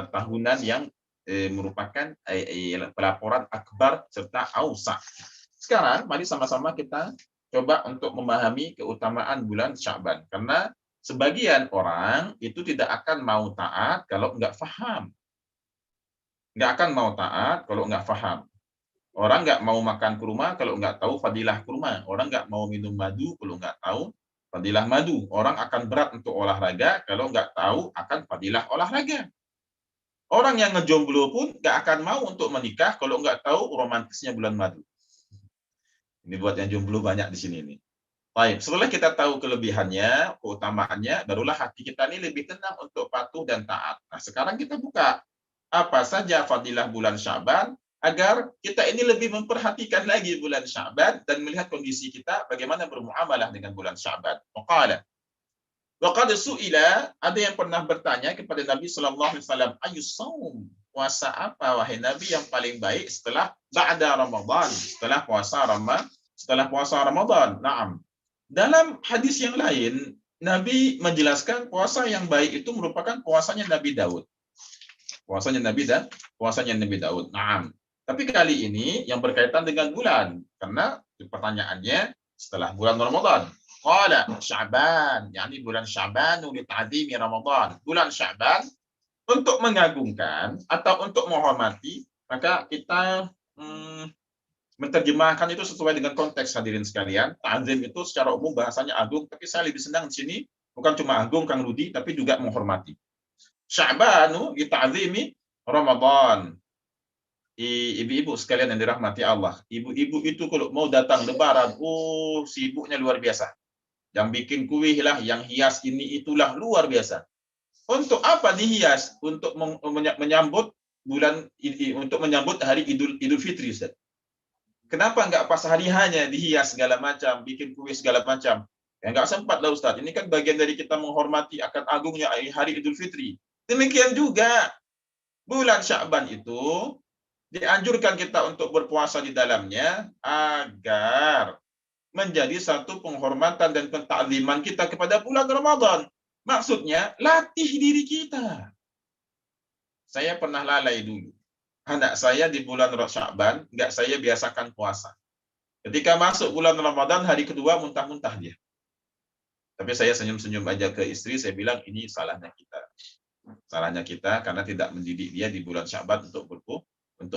tahunan yang merupakan pelaporan akbar serta ausa. Sekarang mari sama-sama kita coba untuk memahami keutamaan bulan Sya'ban, karena sebagian orang itu tidak akan mau taat kalau nggak paham. Nggak akan mau taat kalau nggak paham. Orang nggak mau makan kurma kalau nggak tahu fadilah kurma. Orang nggak mau minum madu kalau nggak tahu fadilah madu. Orang akan berat untuk olahraga kalau nggak tahu akan fadilah olahraga. Orang yang ngejomblo pun nggak akan mau untuk menikah kalau nggak tahu romantisnya bulan madu. Ini buat yang jomblo banyak di sini nih. Baik, setelah kita tahu kelebihannya, keutamaannya, barulah hati kita ini lebih tenang untuk patuh dan taat. Nah, sekarang kita buka apa saja fadilah bulan Sya'ban agar kita ini lebih memperhatikan lagi bulan Sya'ban dan melihat kondisi kita bagaimana bermuamalah dengan bulan Sya'ban. Waqala Waqad su'ila, ada yang pernah bertanya kepada Nabi sallallahu alaihi wasallam, ayus shaum, puasa apa wahai Nabi yang paling baik setelah ba'da Ramadan, setelah puasa Ramadan. Naam. Dalam hadis yang lain, Nabi menjelaskan puasa yang baik itu merupakan puasanya Nabi Daud. Puasanya Nabi Daud. Naam. Tapi kali ini yang berkaitan dengan bulan, karena pertanyaannya setelah bulan Ramadan. Qala Sya'ban, yakni bulan Sya'ban li ta'zimi Ramadan. Bulan Sya'ban untuk mengagungkan atau untuk menghormati, maka kita menerjemahkan itu sesuai dengan konteks hadirin sekalian. Ta'zim itu secara umum bahasanya agung, tapi saya lebih senang di sini bukan cuma agung Kang Rudi, tapi juga menghormati. Sya'ban li ta'zimi Ramadan. Ibu-ibu sekalian yang dirahmati Allah, ibu-ibu itu kalau mau datang lebaran, sibuknya luar biasa. Yang bikin kuih lah, yang hias ini itulah luar biasa. Untuk apa dihias? Untuk menyambut hari Idul Fitri, Ustaz. Kenapa enggak pas hari hanya dihias segala macam, bikin kuih segala macam? Ya enggak sempat lah Ustaz. Ini kan bagian dari kita menghormati akan agungnya hari Idul Fitri. Demikian juga bulan Sya'ban itu dianjurkan kita untuk berpuasa di dalamnya agar menjadi satu penghormatan dan pentakziman kita kepada bulan Ramadan. Maksudnya, latih diri kita. Saya pernah lalai dulu. Anak saya di bulan Sya'ban, enggak saya biasakan puasa. Ketika masuk bulan Ramadan, hari kedua muntah-muntah dia. Tapi saya senyum-senyum aja ke istri, saya bilang ini salahnya kita. Salahnya kita karena tidak mendidik dia di bulan Sya'ban untuk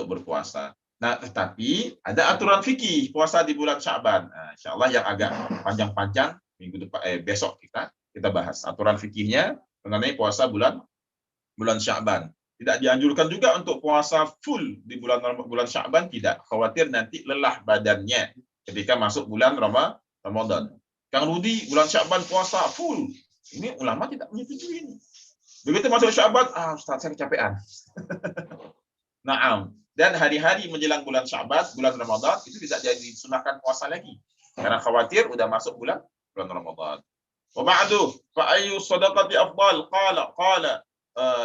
berpuasa. Nah, tetapi ada aturan fikih puasa di bulan Sya'ban. Nah, insyaallah yang agak panjang-panjang minggu depan besok kita bahas aturan fikihnya mengenai puasa bulan Sya'ban. Tidak dianjurkan juga untuk puasa full di bulan Sya'ban, tidak. Khawatir nanti lelah badannya ketika masuk bulan Ramadan. Kang Rudi bulan Sya'ban puasa full. Ini ulama tidak menyetujui ini. Begitu masuk Sya'ban, Ustaz saya kecapean. Naam. Dan hari-hari menjelang bulan Sya'ban, bulan Ramadan itu tidak jadi disunahkan puasa lagi. Karena khawatir udah masuk bulan Ramadan. Wa ba'du fa ayyu shadaqati afdal? Qala.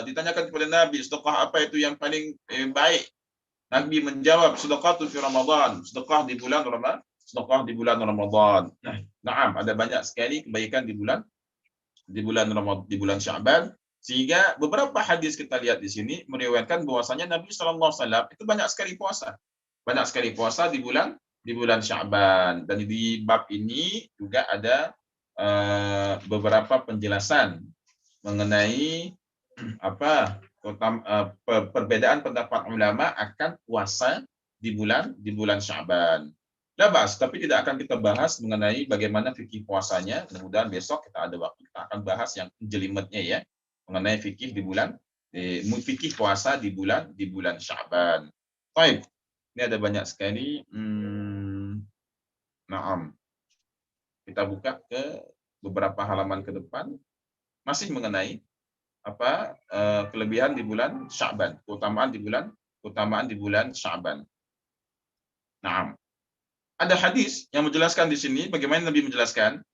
Ditanyakan kepada Nabi, sedekah apa itu yang paling baik? Nabi menjawab, sedekah fi Ramadan, sedekah di bulan Ramadan, sedekah di bulan Ramadan. Naam, ada banyak sekali kebaikan di bulan Ramadan, di bulan Sya'ban, sehingga beberapa hadis kita lihat di sini meriwayatkan bahwasanya Nabi sallallahu alaihi wasallam itu banyak sekali puasa. Banyak sekali puasa di bulan Sya'ban. Dan di bab ini juga ada beberapa penjelasan mengenai perbedaan pendapat ulama akan puasa di bulan Sya'ban. Labas, tapi tidak akan kita bahas mengenai bagaimana fikih puasanya. Mudah-mudahan besok kita ada waktu, kita akan bahas yang jelimetnya ya, mengenai fikih fikih puasa di bulan Sya'ban. Baik, ini ada banyak sekali. Naam. Kita buka ke beberapa halaman ke depan, masih mengenai kelebihan di bulan Sya'ban, keutamaan di bulan Sya'ban. Naam. Ada hadis yang menjelaskan di sini bagaimana Nabi menjelaskan.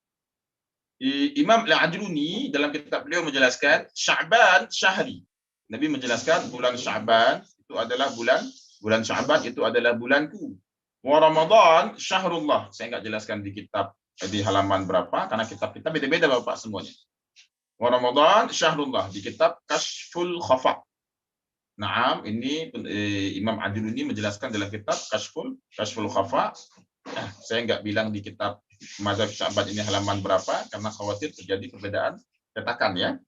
Imam Al-Ajluni dalam kitab beliau menjelaskan Sya'ban syahri. Nabi menjelaskan bulan Sya'ban itu adalah bulan Sya'ban itu adalah bulanku. Wa Ramadan syahrullah. Saya enggak jelaskan di kitab di halaman berapa karena kitab kita beda-beda Bapak semuanya. Wa Ramadan syahrullah di kitab Kashful Khafa. Naam, ini Imam Ajluni menjelaskan dalam kitab Kashful Khafa. Saya enggak bilang di kitab Mazhab Sya'ban ini halaman berapa karena khawatir terjadi perbedaan cetakan ya.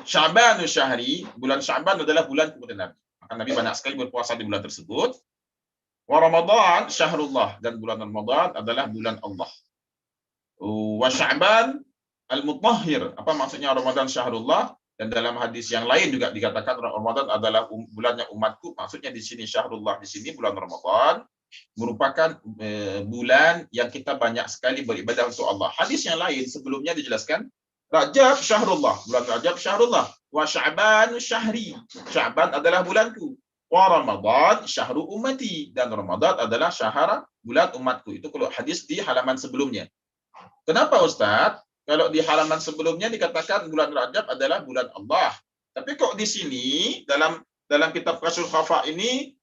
Sya'banu syahri, bulan Sya'ban adalah bulan kemudian Nabi. Maka Nabi banyak sekali berpuasa di bulan tersebut. Wa Ramadan syahrullah, dan bulan Ramadan adalah bulan Allah. Wa Sya'ban al-mutahhir. Apa maksudnya Ramadan syahrullah? Dan dalam hadis yang lain juga dikatakan Ramadan adalah bulannya umatku. Maksudnya di sini syahrullah, di sini bulan Ramadan merupakan bulan yang kita banyak sekali beribadah untuk Allah. Hadis yang lain sebelumnya dijelaskan Rajab syahrullah, bulan Rajab syahrullah, wa Sya'ban syahri, Sya'ban adalah bulanku, wa Ramadan syahru ummati, dan Ramadan adalah bulan umatku. Itu kalau hadis di halaman sebelumnya. Kenapa Ustaz? Kalau di halaman sebelumnya dikatakan bulan Rajab adalah bulan Allah. Tapi kok di sini dalam kitab Kashful Khafa ini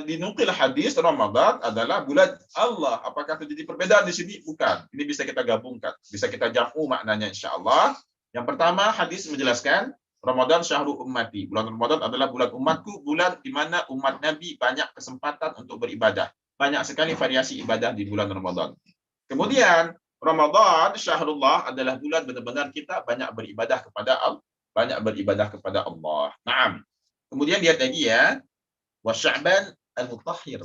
dinukil hadis Ramadan adalah bulan Allah. Apakah terjadi perbedaan di sini? Bukan. Ini bisa kita gabungkan, bisa kita jam'u maknanya insyaallah. Yang pertama hadis menjelaskan Ramadan syahru ummati. Bulan Ramadan adalah bulan umatku, bulan di mana umat Nabi banyak kesempatan untuk beribadah. Banyak sekali variasi ibadah di bulan Ramadan. Kemudian Ramadan syahrullah adalah bulan benar-benar kita banyak beribadah kepada Allah. Naam. Kemudian lihat lagi ya. Wa Sya'ban al-mutahhir.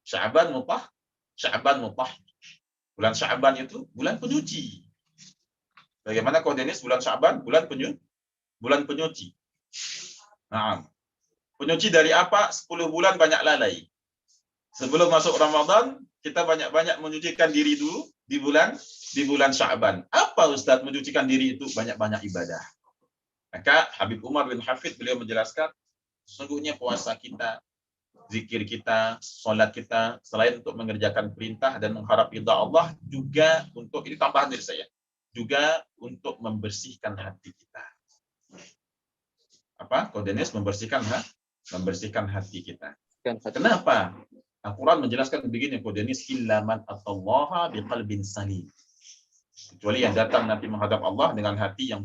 Sya'ban mutahhir. Bulan Sya'ban itu bulan penyuci. Bagaimana kau Dennis bulan Sya'ban? Bulan penyuci. Nah, penyuci dari apa? 10 bulan banyak lalai. Sebelum masuk Ramadan, kita banyak-banyak menyucikan diri dulu di bulan Sya'ban. Apa Ustaz menyucikan diri itu? Banyak-banyak ibadah. Maka Habib Umar bin Hafid beliau menjelaskan sesungguhnya puasa kita, zikir kita, sholat kita, selain untuk mengerjakan perintah dan mengharap ridha Allah, juga untuk, ini tambahan dari saya, juga untuk membersihkan hati kita. Apa? Kodenis membersihkan hati kita. Kenapa? Al-Quran menjelaskan begini, Kodenis, illa man atallaha biqalbin salim. Kecuali yang datang nanti menghadap Allah dengan hati yang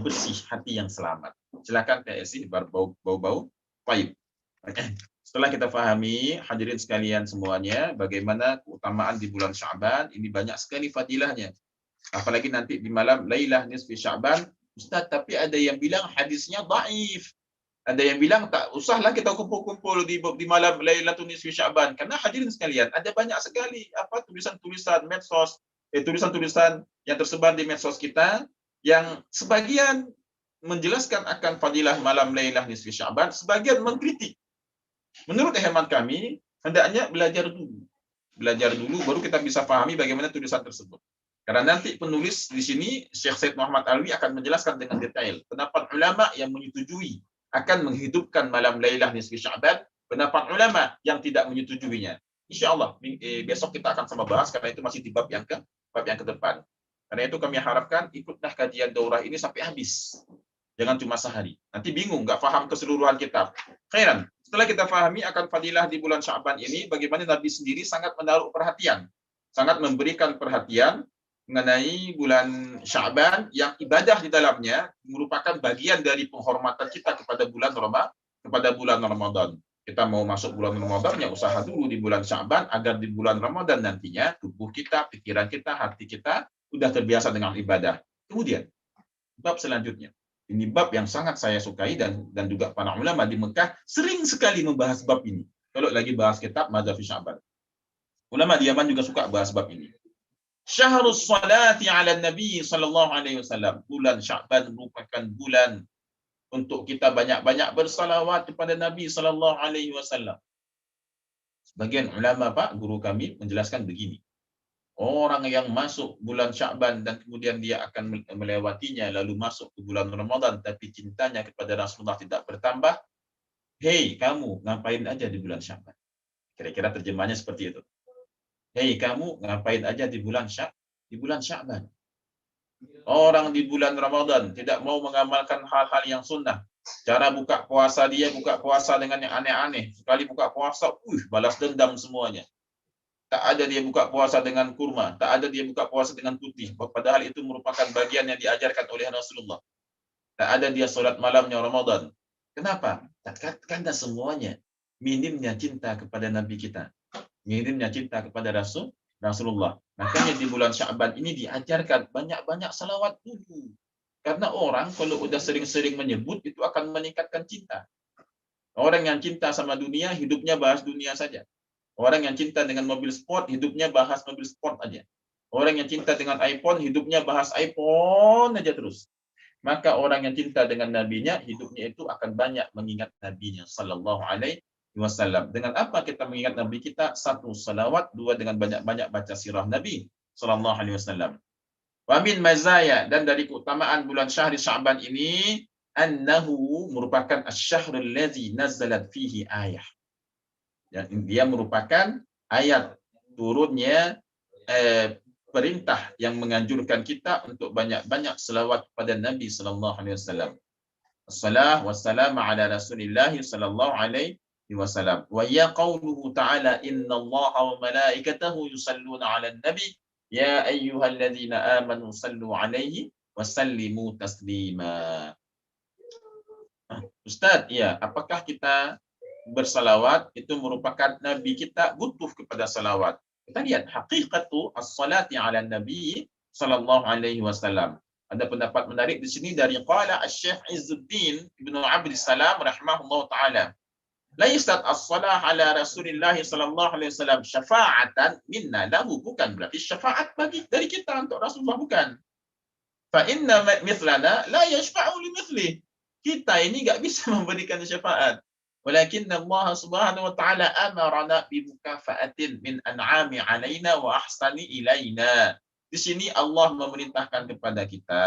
bersih, hati yang selamat. Silakan PSI bau-bau. Baik. Setelah kita pahami, hadirin sekalian semuanya, bagaimana keutamaan di bulan Sya'ban, ini banyak sekali fadilahnya. Apalagi nanti di malam Lailah Nisfi Sya'ban, Ustaz, tapi ada yang bilang hadisnya dhaif. Ada yang bilang tak usahlah kita kumpul-kumpul di malam Lailatul Nisfi Sya'ban. Karena hadirin sekalian, ada banyak sekali tulisan-tulisan medsos, tulisan-tulisan yang tersebar di medsos kita yang sebagian menjelaskan akan fadilah malam Lailah Nisfi Sya'ban, sebagian mengkritik. Menurut hemat kami, hendaknya belajar dulu baru kita bisa pahami bagaimana tulisan tersebut. Karena nanti penulis di sini Syekh Said Muhammad Alwi akan menjelaskan dengan detail pendapat ulama yang menyetujui akan menghidupkan malam Lailah nisfi Sya'ban, pendapat ulama yang tidak menyetujuinya. Insyaallah besok kita akan sama bahas karena itu masih di bab yang ke depan. Karena itu kami harapkan ikutlah kajian daurah ini sampai habis. Jangan cuma sehari. Nanti bingung, nggak paham keseluruhan kitab. Khairan. Setelah kita pahami akan fadilah di bulan Sya'ban ini, bagaimana Nabi sendiri sangat menaruh perhatian, sangat memberikan perhatian mengenai bulan Sya'ban yang ibadah di dalamnya merupakan bagian dari penghormatan kita kepada bulan Ramadan. Kita mau masuk bulan Ramadan, ya usaha dulu di bulan Sya'ban agar di bulan Ramadan nantinya tubuh kita, pikiran kita, hati kita sudah terbiasa dengan ibadah. Kemudian bab selanjutnya. Ini bab yang sangat saya sukai dan juga para ulama di Mekah sering sekali membahas bab ini. Kalau lagi bahas kitab Madzhab Sya'ban. Ulama di Yaman juga suka bahas bab ini. Syahrus salati ala Nabi sallallahu alaihi wasallam. Bulan Sya'ban merupakan bulan untuk kita banyak-banyak bersalawat kepada Nabi sallallahu alaihi wasallam. Sebagian ulama, Pak, guru kami menjelaskan begini. Orang yang masuk bulan Sya'ban dan kemudian dia akan melewatinya lalu masuk ke bulan Ramadan tapi cintanya kepada Rasulullah tidak bertambah, hei kamu ngapain aja di bulan Sya'ban? Kira-kira terjemahnya seperti itu. Hei kamu ngapain aja di bulan Sya'ban? Orang di bulan Ramadan tidak mau mengamalkan hal-hal yang sunnah. Cara buka puasa dia buka puasa dengan yang aneh-aneh. Sekali buka puasa, balas dendam semuanya. Tak ada dia buka puasa dengan kurma, tak ada dia buka puasa dengan putih, padahal itu merupakan bagian yang diajarkan oleh Rasulullah. Tak ada dia sholat malamnya Ramadan. Kenapa? Karena semuanya minimnya cinta kepada Nabi kita, minimnya cinta kepada Rasulullah. Makanya di bulan Sya'ban ini diajarkan banyak-banyak salawat dulu. Karena orang kalau udah sering-sering menyebut itu akan meningkatkan cinta. Orang yang cinta sama dunia, hidupnya bahas dunia saja. Orang yang cinta dengan mobil sport, hidupnya bahas mobil sport aja. Orang yang cinta dengan iPhone, hidupnya bahas iPhone aja terus. Maka orang yang cinta dengan nabinya, hidupnya itu akan banyak mengingat nabinya sallallahu alaihi wasallam. Dengan apa kita mengingat nabi kita? Satu, salawat. Dua, dengan banyak-banyak baca sirah nabi sallallahu alaihi wasallam. Wa min mazaya, dan dari keutamaan bulan Syahri Sya'ban ini, annahu merupakan asy-syahrul ladzi nazzalat fihi ayah. Dia merupakan ayat turunnya perintah yang menganjurkan kita untuk banyak-banyak selawat kepada Nabi sallallahu alaihi wasallam. Assalah wassalamu ala Rasulillah sallallahu alaihi wasallam. Wa ya qauluhu ta'ala innallaha wa malaikatahu yusalluna 'alan nabi ya ayyuhalladzina amanu sallu 'alaihi wa sallimu taslima. Ustaz, ya, apakah kita bersalawat itu merupakan Nabi kita butuh kepada salawat? Kita lihat hakikatu as-salati ala Nabi sallallahu alaihi wasallam. Ada pendapat menarik di sini dari qala Asy-Syaikh Izzuddin Ibnu Abdul Salam rahimahullah taala. Laisat as-salah ala Rasulillah sallallahu alaihi wasallam syafa'atan minna lahu, bukan berarti syafaat bagi dari kita untuk Rasulullah, bukan. Fa inna mithlana la yashfa'u li mithlihi. Kita ini enggak bisa memberikan syafaat. Walakin Allah Subhanahu wa taala amarna bi mukafa'atin min an'ami 'alaina wa ahsani ilaina. Di sini Allah memerintahkan kepada kita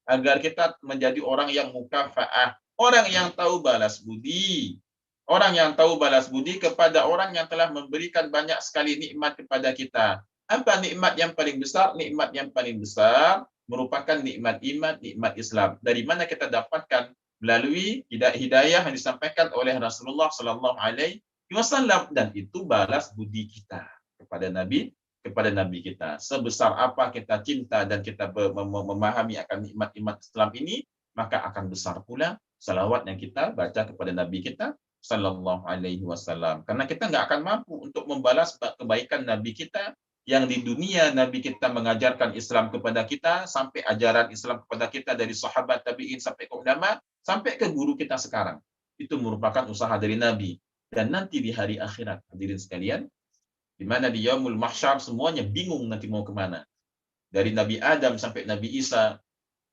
agar kita menjadi orang yang mukafa'ah, orang yang tahu balas budi. Orang yang tahu balas budi kepada orang yang telah memberikan banyak sekali nikmat kepada kita. Apa nikmat yang paling besar? Nikmat yang paling besar merupakan nikmat iman, nikmat Islam. Dari mana kita dapatkan? Melalui hidayah yang disampaikan oleh Rasulullah sallallahu alaihi wasallam, dan itu balas budi kita kepada Nabi kita. Sebesar apa kita cinta dan kita memahami akan nikmat-nikmat Islam ini, maka akan besar pula salawat yang kita baca kepada Nabi kita sallallahu alaihi wasallam. Karena kita nggak akan mampu untuk membalas kebaikan Nabi kita yang di dunia Nabi kita mengajarkan Islam kepada kita, sampai ajaran Islam kepada kita dari sahabat tabi'in sampai ke ulama, sampai ke guru kita sekarang. Itu merupakan usaha dari Nabi. Dan nanti di hari akhirat, hadirin sekalian, di mana di yaumul mahsyar semuanya bingung nanti mau kemana. Dari Nabi Adam sampai Nabi Isa,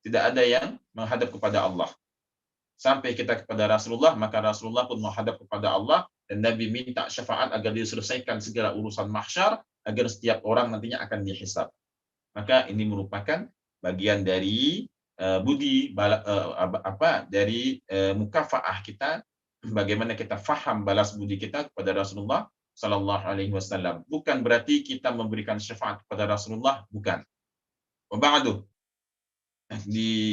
tidak ada yang menghadap kepada Allah. Sampai kita kepada Rasulullah, maka Rasulullah pun menghadap kepada Allah, dan Nabi minta syafaat agar diselesaikan segala urusan mahsyar, agar setiap orang nantinya akan dihisab. Maka ini merupakan bagian dari budi dari mukafaah kita, bagaimana kita faham balas budi kita kepada Rasulullah Sallallahu Alaihi Wasallam. Bukan berarti kita memberikan syafaat kepada Rasulullah, bukan. Wabadu.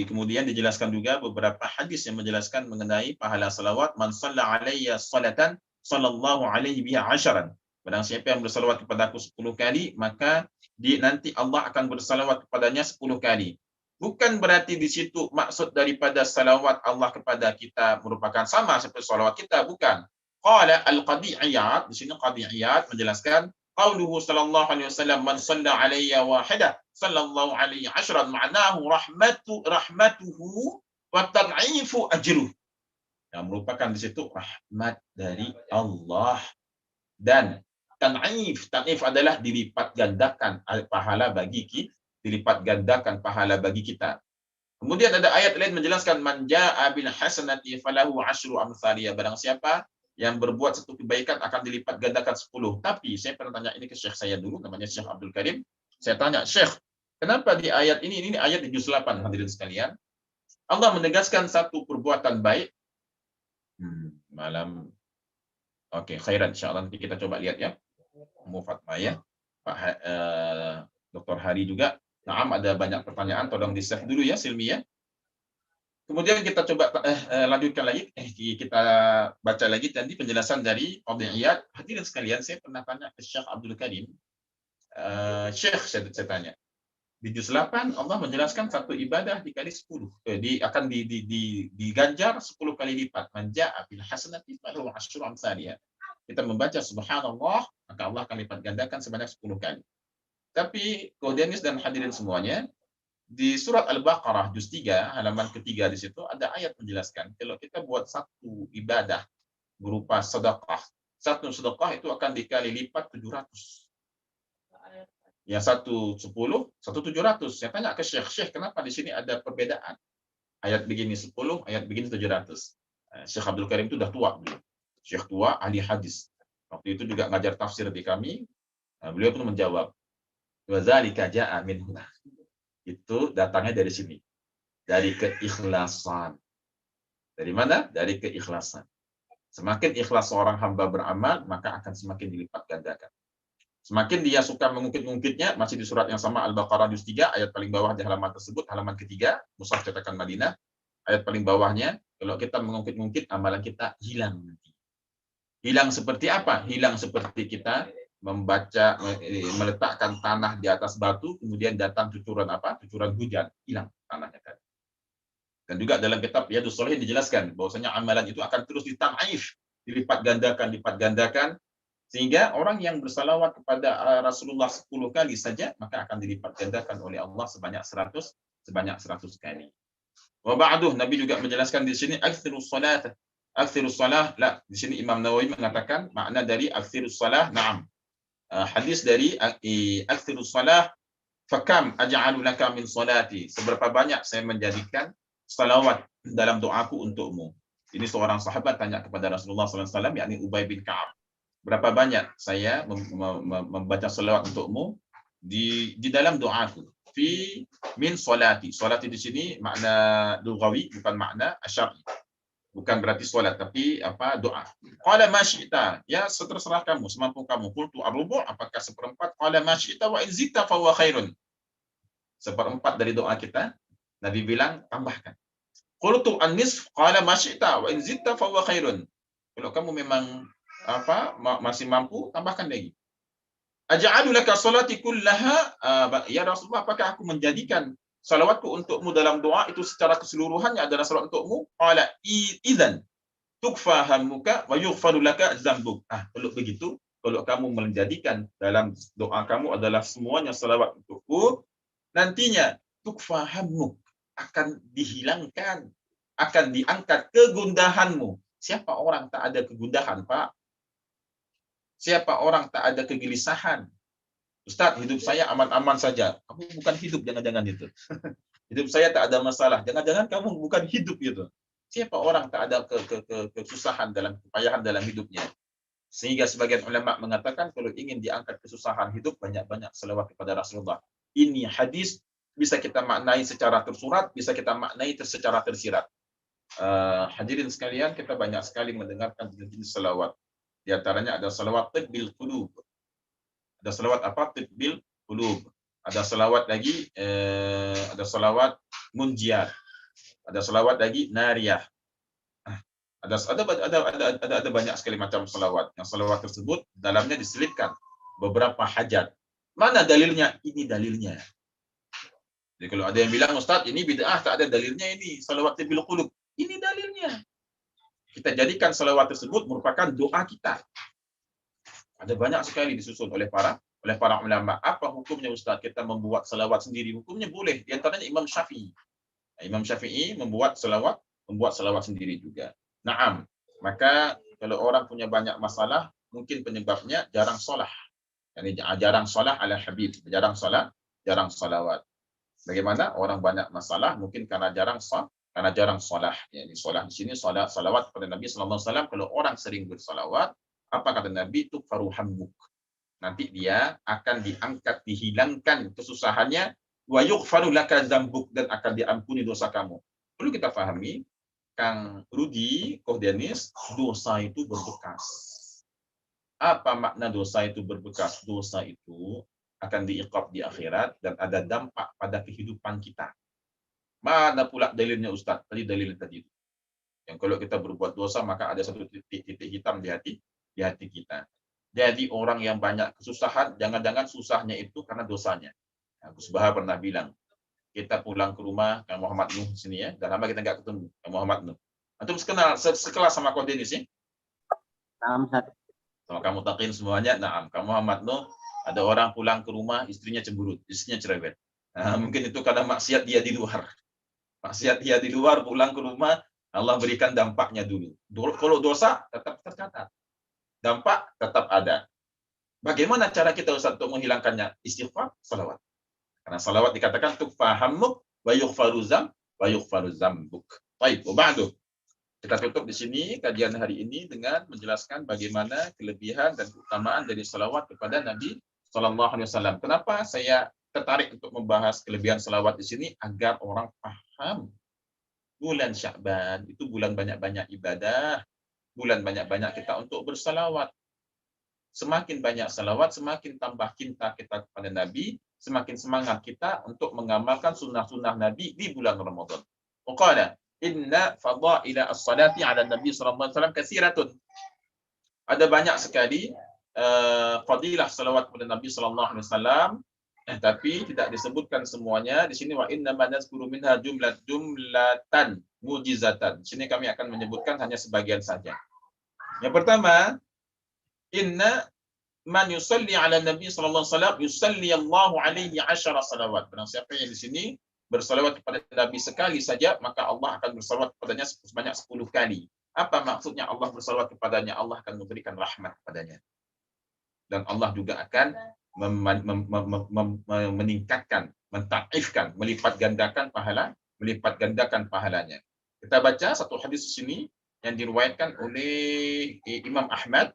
Kemudian dijelaskan juga beberapa hadis yang menjelaskan mengenai pahala salawat. Man shalla alayya salatan sallallahu alaihi biha asharan. Barang siapa yang bersalawat kepadaku 10 kali, maka nanti Allah akan bersalawat kepadanya 10 kali. Bukan berarti di situ maksud daripada salawat Allah kepada kita merupakan sama seperti salawat kita, bukan. Qala al-Qadi Iyad, di sini Qadi Iyad menjelaskan qauluhu sallallahu alaihi wasallam man shalla alayya wahidah sallallahu alaihi ashran ma'nahu rahmatuhu wa tad'ifu ajruh. Yang merupakan di situ rahmat dari Allah dan tan'if adalah dilipat gandakan pahala bagi kita, dilipat gandakan pahala bagi kita. Kemudian ada ayat lain menjelaskan man jaa'a bil hasanati falahu asyru amsaliyah. Barang siapa yang berbuat satu kebaikan akan dilipat gandakan 10. Tapi saya pernah tanya ini ke Syekh saya dulu, namanya Syekh Abdul Karim. Saya tanya, Syekh, kenapa di ayat ini ayat di juz 8 hadirin sekalian, Allah menegaskan satu perbuatan baik. Oke, khairan insyaallah, nanti kita coba lihat ya. Mufatma ya. Pak Dr. Hari juga. Naam, ada banyak pertanyaan, tolong di-save dulu ya Silmi ya. Kemudian kita coba lanjutkan lagi, kita baca lagi tadi penjelasan dari Qadi Iyad. Hadirin sekalian, saya pernah tanya ke Syekh Abdul Karim. Syekh, saya tanya, di juz 8 Allah menjelaskan satu ibadah dikali 10, akan diganjar 10 kali lipat. Man jaa'a bil hasanati falahu asyru amsaliyah. Kita membaca subhanallah, maka Allah akan lipat gandakan sebanyak 10 kali. Tapi Kodenis dan hadirin semuanya, di surat Al-Baqarah juz 3 halaman ketiga di situ ada ayat menjelaskan kalau kita buat satu ibadah berupa sedekah, satu sedekah itu akan dikali lipat 700. Ya, satu 10, satu 700. Saya tanya ke Syekh, kenapa di sini ada perbedaan? Ayat begini 10, ayat begini 700. Syekh Abdul Karim itu udah tua beliau. Syekh tua, ahli hadis. Waktu itu juga ngajar tafsir di kami. Beliau pun menjawab, wadzalika jaa'a min huna. Itu datangnya dari sini. Dari keikhlasan. Dari mana? Dari keikhlasan. Semakin ikhlas seorang hamba beramal, maka akan semakin dilipat gandakan. Semakin dia suka mengungkit-ungkitnya, masih di surat yang sama Al-Baqarah juz 3, ayat paling bawah di halaman tersebut, halaman ketiga, Mushaf cetakan Madinah, ayat paling bawahnya, kalau kita mengungkit-ungkit, amalan kita hilang nanti. Hilang seperti apa? Hilang seperti kita membaca, meletakkan tanah di atas batu, kemudian datang cucuran hujan, hilang tanahnya tadi. Dan juga dalam kitab Riyadhus Shalihin dijelaskan bahwasanya amalan itu akan terus ditan'if, dilipat gandakan, sehingga orang yang bersalawat kepada Rasulullah 10 kali saja, maka akan dilipat gandakan oleh Allah sebanyak 100 kali. Wa ba'duh, Nabi juga menjelaskan di sini aktsirus salah. La, di sini Imam Nawawi mengatakan makna dari aktsirus salah, na'am. Hadis dari aktsirus salah, fakam aj'alu laka min salati. Seberapa banyak saya menjadikan salawat dalam doaku untukmu. Ini seorang sahabat tanya kepada Rasulullah SAW, yakni Ubay bin Ka'ab. Berapa banyak saya membaca salawat untukmu di dalam doaku. Fi min salati. Salati di sini makna lughawi, bukan makna syar'i. Bukan berarti salat, tapi doa. Qala ma syi'ta, ya seterserah kamu, semampu kamu. Qultu ar-rubu', apakah seperempat? Qala ma syi'ta wa in zidta fa huwa khairun. Seperempat dari doa kita, Nabi bilang tambahkan. Qultu an-nisf, qala ma syi'ta wa in zidta fa huwa khairun. Kalau kamu memang masih mampu, tambahkan lagi. Aj'alu laka salati kullaha, ya Rasulullah, apakah aku menjadikan salawatku untukmu dalam doa itu secara keseluruhannya adalah salawat untukmu? Qala idzan tukfa hammuka wa yughfaru laka dzambuk. Kalau begitu, kalau kamu menjadikan dalam doa kamu adalah semuanya salawat untukku, nantinya tukfa hammuk, akan dihilangkan, akan diangkat kegundahanmu. Siapa orang tak ada kegundahan, Pak? Siapa orang tak ada kegelisahan? Ustaz, hidup saya aman-aman saja. Kamu bukan hidup, jangan-jangan itu. Hidup saya tak ada masalah. Jangan-jangan kamu bukan hidup itu. Siapa orang tak ada kesusahan dalam kepayahan dalam hidupnya? Sehingga sebagian ulama mengatakan kalau ingin diangkat kesusahan hidup, banyak-banyak selawat kepada Rasulullah. Ini hadis bisa kita maknai secara tersurat, bisa kita maknai secara tersirat. Hadirin sekalian, kita banyak sekali mendengarkan jenis salawat. Di antaranya ada salawat tibbil qulub. Ada salawat apa? Tibbil qulub. Ada salawat lagi, ada salawat munjiat. Ada salawat lagi nariyah. Ada banyak sekali macam salawat. Yang salawat tersebut dalamnya diselipkan beberapa hajat. Mana dalilnya? Ini dalilnya. Jadi kalau ada yang bilang, Ustaz, ini bid'ah, tak ada dalilnya ini, salawat bil qulub. Ini dalilnya. Kita jadikan salawat tersebut merupakan doa kita. Ada banyak sekali disusun oleh para ulama. Apa hukumnya, Ustaz? Kita membuat salawat sendiri. Hukumnya boleh. Di antaranya Imam Syafi'i. Imam Syafi'i membuat salawat sendiri juga. Naam. Maka kalau orang punya banyak masalah, mungkin penyebabnya jarang solah. Yani jarang solah ala habib, jarang salawat. Bagaimana orang banyak masalah? Mungkin karena jarang solah. Yani solah di sini salawat kepada Nabi sallallahu alaihi wasallam. Kalau orang sering bersalawat, apa kata Nabi? Tukfaru hammuk. Nanti dia akan diangkat, dihilangkan kesusahannya, wa yughfaru laka dzambuk, dan akan diampuni dosa kamu. Perlu kita pahami, Kang Rudi Kohdianis, dosa itu berbekas. Apa makna dosa itu berbekas? Dosa itu akan diiqab di akhirat dan ada dampak pada kehidupan kita. Mana pula dalilnya, Ustaz? Tadi dalil tadi itu. Yang kalau kita berbuat dosa, maka ada satu titik hitam di hati kita. Jadi orang yang banyak kesusahan, jangan-jangan susahnya itu karena dosanya. Gus Bahar pernah bilang, kita pulang ke rumah Kang Muhammad Nuh sini ya, dan lama kita nggak ketemu Kang Muhammad Nuh. Antum sekelas sama Kohdianis ya? Sama kamu takin semuanya. Nah, Kang Muhammad Nuh, ada orang pulang ke rumah, istrinya cemberut, istrinya cerewet. Nah, mungkin itu karena maksiat dia di luar. Maksiat dia di luar, pulang ke rumah, Allah berikan dampaknya dulu. Kalau dosa, tetap tercatat. Dampak tetap ada. Bagaimana cara kita, Ustaz, untuk menghilangkannya? Istighfar, salawat. Karena salawat dikatakan tukfahammuk wa yughfaru dzambuk. Baik, ba'du. Kita tutup di sini kajian hari ini dengan menjelaskan bagaimana kelebihan dan keutamaan dari salawat kepada Nabi Sallallahu Alaihi Wasallam. Kenapa saya tertarik untuk membahas kelebihan salawat di sini? Agar orang paham. Bulan Sya'ban itu bulan banyak-banyak ibadah. Bulan banyak-banyak kita untuk bersalawat. Semakin banyak salawat, semakin tambah cinta kita kepada Nabi, semakin semangat kita untuk mengamalkan sunnah-sunnah Nabi di bulan Ramadan. Waqala inna fadaila as-salati ala Nabi sallallahu alaihi wasallam katsiratun. Ada banyak sekali fadilah salawat kepada Nabi sallallahu alaihi wasallam, tapi tidak disebutkan semuanya. Di sini wa inna ma nazkuru minha jumlatan mujizatan. Di sini kami akan menyebutkan hanya sebagian saja. Yang pertama, inna man yusalli ala Nabi sallallahu alaihi wasallam yusalli Allahu alaihi 10 salawat. Barang siapa yang di sini bersalawat kepada Nabi sekali saja, maka Allah akan bersalawat kepadanya sebanyak 10 kali. Apa maksudnya Allah bersalawat kepadanya? Allah akan memberikan rahmat kepadanya. Dan Allah juga akan meningkatkan, mentaifkan, melipat gandakan pahalanya. Kita baca satu hadis di sini yang diriwayatkan oleh Imam Ahmad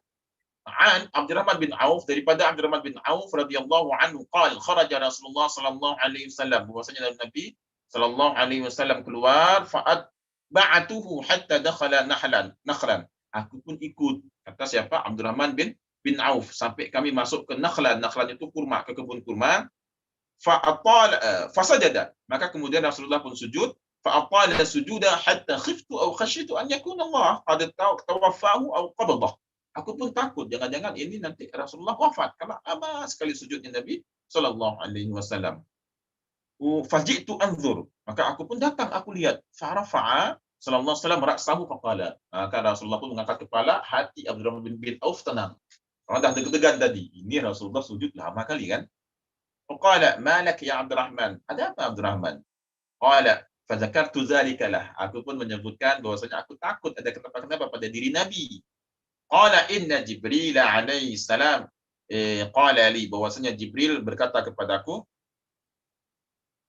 an Abdurrahman bin Auf, daripada Abdurrahman bin Auf radhiyallahu anhu qala kharaja Rasulullah sallallahu alaihi wasallam, bahwasanya Nabi sallallahu alaihi wasallam keluar, fa'at ba'atuhu hatta dakhala nakhlan. Aku pun ikut, kata siapa? Abdurrahman bin Auf, sampai kami masuk ke nakhlan itu kurma, ke kebun kurma. Fasajada, maka kemudian Rasulullah pun sujud. Fa'atala sujuda hatta khiftu aw khasyitu an yakuna Allah qad tawaffahu aw qabadah. Aku pun takut jangan-jangan ini nanti Rasulullah wafat, karena lama sekali sujudnya Nabi sallallahu alaihi wasallam. Faji'tu anzur, maka aku pun datang, aku lihat. Farafa'a sallallahu alaihi wasallam ra'sahu faqala, maka Rasulullah pun mengangkat kepala. Hati Abdurrahman bin Auf tenang, karena dah deg-degan tadi. Ini Rasulullah sujud lama kali kan. Faqala malak ya Abdurrahman, ada apa Abdurrahman? Qala fadzakartu dzalika lah, aku pun menyebutkan bahwasanya aku takut ada kenapa-kenapa pada diri Nabi. Qala inna Jibril alaihi salam qala li, bahwasanya Jibril berkata kepadaku,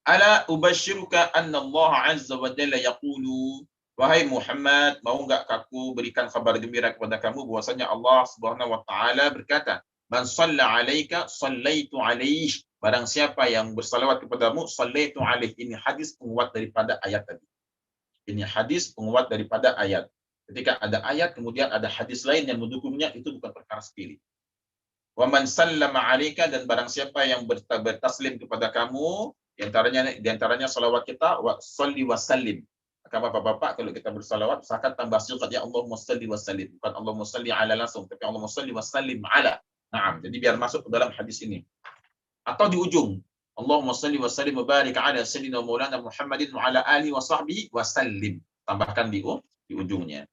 ala ubashiruka anna Allah azza wa jalla yaqulu, wahai Muhammad, mau enggak aku berikan kabar gembira kepada kamu bahwasanya Allah Subhanahu wa taala berkata, man shalla 'alaika shallaitu 'alaihi, barang siapa yang bersalawat kepadamu, sallaitu alaih. Ini hadis penguat daripada ayat tadi. Ini hadis penguat daripada ayat. Ketika ada ayat, kemudian ada hadis lain yang mendukungnya, itu bukan perkara sepele. Wa man sallama 'alaika, dan barang siapa yang bertaslim kepada kamu, di antaranya salawat kita, wa sholli wa sallim. Maka bapak-bapak kalau kita bersalawat, usahakan tambah sigat ya Allahumma shalli wa sallim, bukan Allahumma shalli ala langsung, tapi Allahumma shalli wa sallim ala. Naam, jadi biar masuk ke dalam hadis ini. Atau di ujung, Allahumma shalli wa sallim wa barik ala sayyidina maulana Muhammadin wa ala alihi wa sahbihi wa sallim. Tambahkan di ujungnya.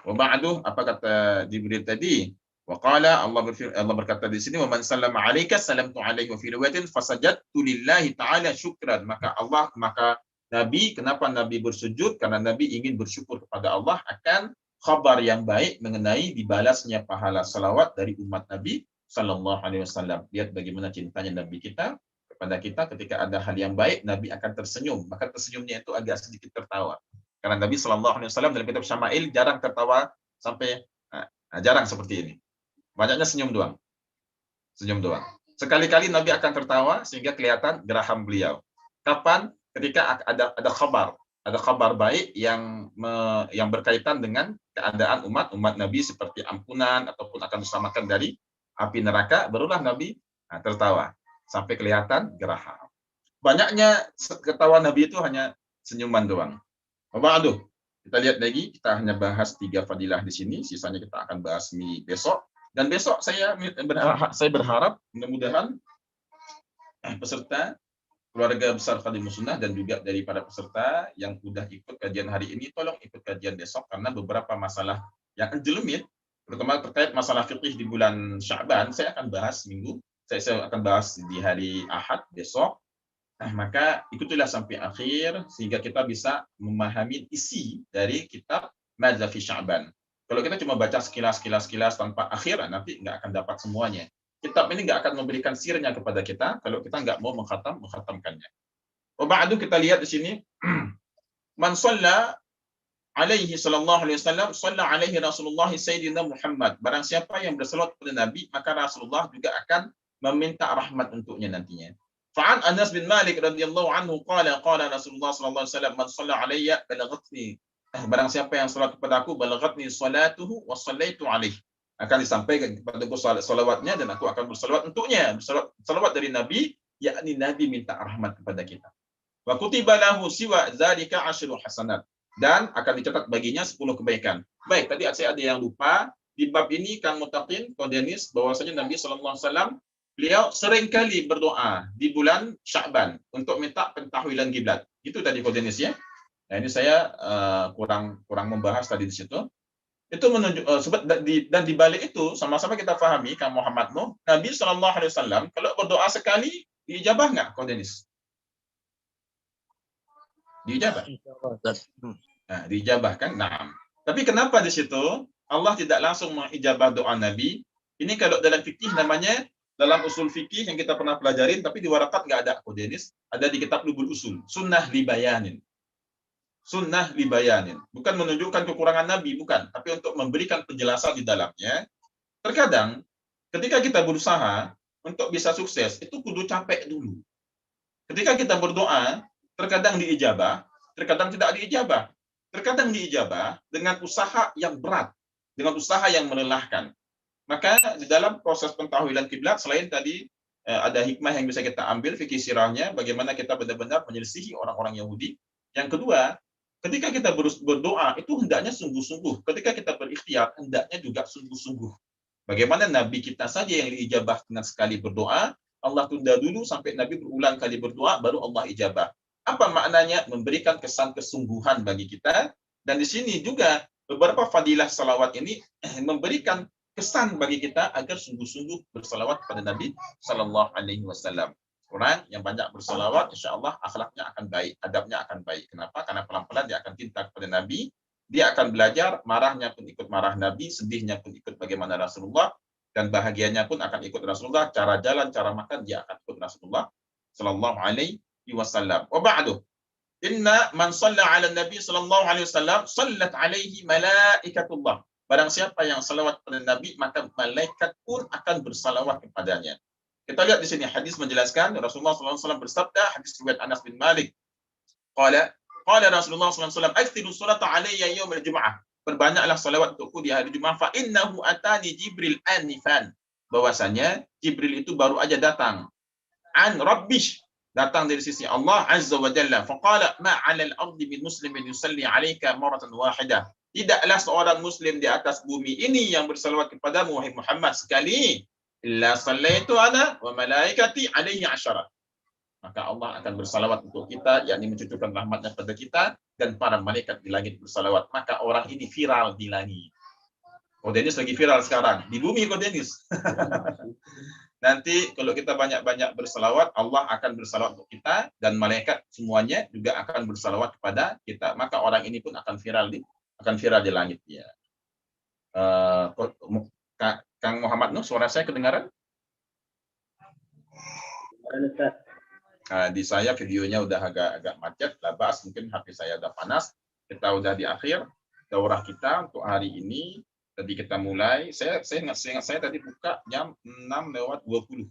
Wa ba'du, apa kata Jibril tadi? Wa qala, Allah berkata di sini, wa man sallama 'alaika salamtu 'alaihi, wa fi riwayatin fasajadtu lillahi ta'ala syukran. Maka Nabi, kenapa Nabi bersujud? Karena Nabi ingin bersyukur kepada Allah akan khabar yang baik mengenai dibalasnya pahala salawat dari umat Nabi sallallahu alaihi wasallam. Lihat bagaimana cintanya Nabi kita kepada kita. Ketika ada hal yang baik, Nabi akan tersenyum. Maka tersenyumnya itu agak sedikit tertawa. Karena Nabi sallallahu alaihi wasallam dalam kitab Syama'il jarang tertawa sampai jarang seperti ini. Banyaknya senyum doang. Senyum doang. Sekali-kali Nabi akan tertawa sehingga kelihatan geraham beliau. Kapan? Ketika ada kabar baik yang berkaitan dengan keadaan umat Nabi seperti ampunan ataupun akan diselamatkan dari api neraka, barulah Nabi tertawa sampai kelihatan geraham. Banyaknya ketawa Nabi itu hanya senyuman doang. Ba'du, kita lihat lagi, kita hanya bahas 3 fadilah di sini, sisanya kita akan bahas besok. Dan besok saya berharap mudah-mudahan peserta keluarga besar Khadimus Sunnah dan juga dari para peserta yang sudah ikut kajian hari ini, tolong ikut kajian besok, karena beberapa masalah yang anjlumit, terutama terkait masalah fikih di bulan Sya'ban, saya akan bahas saya akan bahas di hari Ahad besok. Maka ikutilah sampai akhir sehingga kita bisa memahami isi dari kitab Madza fi Sya'ban. Kalau kita cuma baca sekilas tanpa akhir, nanti nggak akan dapat semuanya. Kitab ini nggak akan memberikan sirnya kepada kita kalau kita nggak mau mengkhatamkannya. Ba'du, kita lihat di sini, man shalla alaihi sallallahu alaihi wasallam, shalla alaihi Rasulullah Sayyidina Muhammad. Barang siapa yang bersalawat kepada Nabi, maka Rasulullah juga akan meminta rahmat untuknya nantinya. Fa'an Anas bin Malik radhiyallahu anhu qala Rasulullah sallallahu alaihi wasallam, man shalla alayya balaghatni. Barang siapa yang salat kepadaku, balaghatni salatuhu wa sallaitu alaihi. Akan disampaikan kepadaku salawatnya dan aku akan bersalawat untuknya. Salawat dari Nabi, yakni Nabi minta rahmat kepada kita. Wa kutiba lahu siwa dzalika 10 hasanat, dan akan dicatat baginya 10 kebaikan. Baik, tadi saya ada yang lupa di bab ini, Kang Mutaqin, Kang Denis, bahwasanya Nabi sallallahu alaihi wasallam beliau seringkali berdoa di bulan Sya'ban untuk minta pentahwilan kiblat. Itu tadi Kang Denis ya. Nah, ini saya kurang membahas tadi di situ. Itu menunjuk dan di balik itu sama-sama kita pahami, Kang Muhammad Nuh, Nabi sallallahu alaihi wasallam kalau berdoa sekali diijabah enggak, Kang Denis? Diijabah. Nah, diijabah kan? Nah, tapi kenapa di situ Allah tidak langsung mengijabah doa Nabi? Ini kalau dalam fikih namanya, dalam usul fikih yang kita pernah pelajarin, tapi di warakat nggak ada, Kang Denis, ada di kitab Lubul Usul, sunnah libayanin. Sunnah libayanin, bukan menunjukkan kekurangan Nabi, bukan, tapi untuk memberikan penjelasan di dalamnya. Terkadang ketika kita berusaha untuk bisa sukses, itu kudu capek dulu. Ketika kita berdoa, terkadang diijabah, terkadang tidak diijabah. Terkadang diijabah dengan usaha yang berat, dengan usaha yang melelahkan. Maka di dalam proses pentahwilan kiblat, selain tadi ada hikmah yang bisa kita ambil fikih sirahnya, bagaimana kita benar-benar menyelisihi orang-orang Yahudi. Yang kedua, ketika kita berdoa itu hendaknya sungguh-sungguh. Ketika kita berikhtiar hendaknya juga sungguh-sungguh. Bagaimana Nabi kita saja yang diijabah dengan sekali berdoa, Allah tunda dulu sampai Nabi berulang kali berdoa, baru Allah ijabah. Apa maknanya? Memberikan kesan kesungguhan bagi kita. Dan di sini juga beberapa fadilah salawat ini memberikan kesan bagi kita agar sungguh-sungguh bersalawat kepada Nabi Sallallahu Alaihi Wasallam. Orang yang banyak bersalawat, insya Allah akhlaknya akan baik, adabnya akan baik. Kenapa? Karena pelan-pelan dia akan cinta kepada Nabi, dia akan belajar, marahnya pun ikut marah Nabi, sedihnya pun ikut bagaimana Rasulullah, dan bahagianya pun akan ikut Rasulullah, cara jalan, cara makan, dia akan ikut Rasulullah Sallallahu Alaihi Wasallam. Wa ba'du, inna man shalla ala Nabi Sallallahu Alaihi Wasallam, sallat alaihi malaikatullah. Barang siapa yang salawat kepada Nabi, maka malaikat pun akan bersalawat kepadanya. Kita lihat di sini hadis menjelaskan Rasulullah SAW bersabda, hadis riwayat Anas bin Malik. Qala Rasulullah SAW, "Aktsiru sholata alayya yaumil jum'ah." Perbanyaklah salawat untukku di hari Jumat, fa innahu atani Jibril anifan. Bahwasanya Jibril itu baru aja datang. An rabbish, datang dari sisi Allah Azza wa Jalla. Faqala ma 'alal ardi min muslimin yusalli 'alaika maratan wahidah. Tidaklah seorang muslim di atas bumi ini yang bersalawat kepadamu wahai Muhammad sekali. Illa sallaitu ana wa malaikati 'alaihi 'asyara. Maka Allah akan bersalawat untuk kita, yakni mencucurkan rahmatnya pada kita, dan para malaikat di langit bersalawat. Maka orang ini viral di langit. Kodenis lagi viral sekarang. Di bumi Kodenis. Nanti kalau kita banyak-banyak bersalawat, Allah akan bersalawat untuk kita, dan malaikat semuanya juga akan bersalawat kepada kita. Maka orang ini pun akan viral di langit. Ya. Kang Muhammad Nuh, suara saya kedengaran? Di saya videonya udah agak macet, labas, mungkin HP saya udah panas. Kita udah di akhir daurah kita untuk hari ini. Tadi kita mulai, saya ingat saya tadi buka jam 6:20.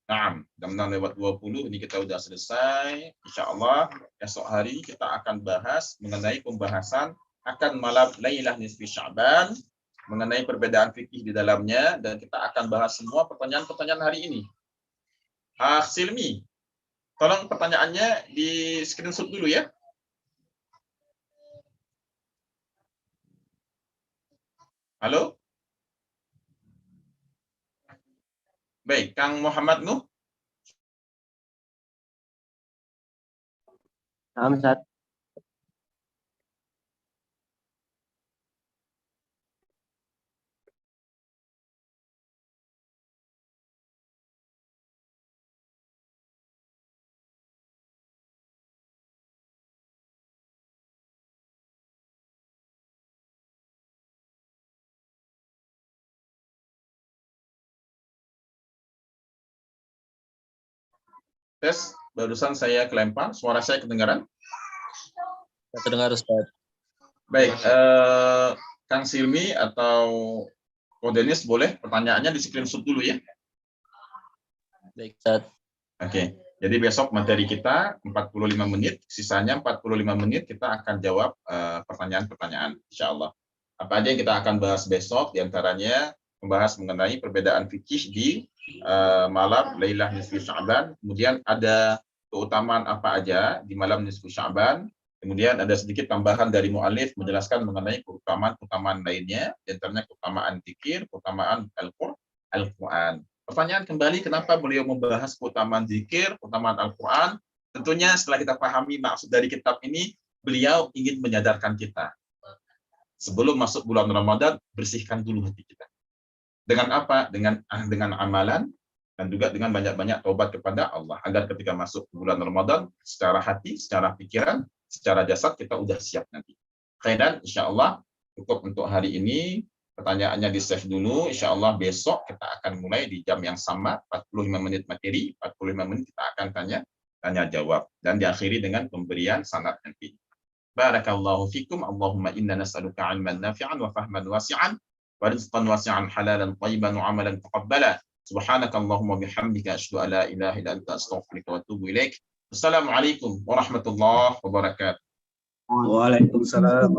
Nah, jam 6:20 ini kita udah selesai. Insya Allah esok hari kita akan bahas mengenai pembahasan akan malam Lailah Nisfi Sya'ban, mengenai perbedaan fikih di dalamnya, dan kita akan bahas semua pertanyaan-pertanyaan hari ini. Silmi, tolong pertanyaannya di screenshot dulu ya. Halo? Baik, Kang Muhammad Nuh. Ustaz. Tes, barusan saya kelempar, suara saya kedengaran? Terdengar, Ustaz. Baik, Kang Silmi atau Kodenis boleh pertanyaannya di screenshot dulu ya. Baik, Ustaz. Oke, jadi besok materi kita 45 menit, sisanya 45 menit kita akan jawab pertanyaan-pertanyaan, insya Allah. Apa aja yang kita akan bahas besok, diantaranya membahas mengenai perbedaan fikih di malam Lailah Nisfi Sya'ban, kemudian ada keutamaan apa aja di malam Nisfi Sya'ban, kemudian ada sedikit tambahan dari mu'alif menjelaskan mengenai keutamaan lainnya, diantaranya keutamaan zikir, keutamaan Al-Quran. Pertanyaan kembali, kenapa beliau membahas keutamaan zikir, keutamaan Al-Quran? Tentunya setelah kita pahami maksud dari kitab ini, beliau ingin menyadarkan kita. Sebelum masuk bulan Ramadan, bersihkan dulu hati kita. Dengan apa? Dengan amalan, dan juga dengan banyak-banyak taubat kepada Allah. Agar ketika masuk bulan Ramadan, secara hati, secara pikiran, secara jasad, kita udah siap nanti. Dan insya Allah, cukup untuk hari ini. Pertanyaannya di-save dulu, insya Allah besok kita akan mulai di jam yang sama, 45 menit materi, 45 menit kita akan tanya jawab, dan diakhiri dengan pemberian sanad nanti. Barakallahu fikum, Allahumma inna nas'aluka 'ilman nafi'an wa fahman wasi'an, wa rizqan wasi'an halalan thayyiban wa 'amalan taqabbala. Subhanaka Allahumma bihamdika asyhadu an la ilaha illa anta astaghfiruka wa atubu ilaik. Assalamualaikum warahmatullahi wabarakatuh. Waalaikumsalam.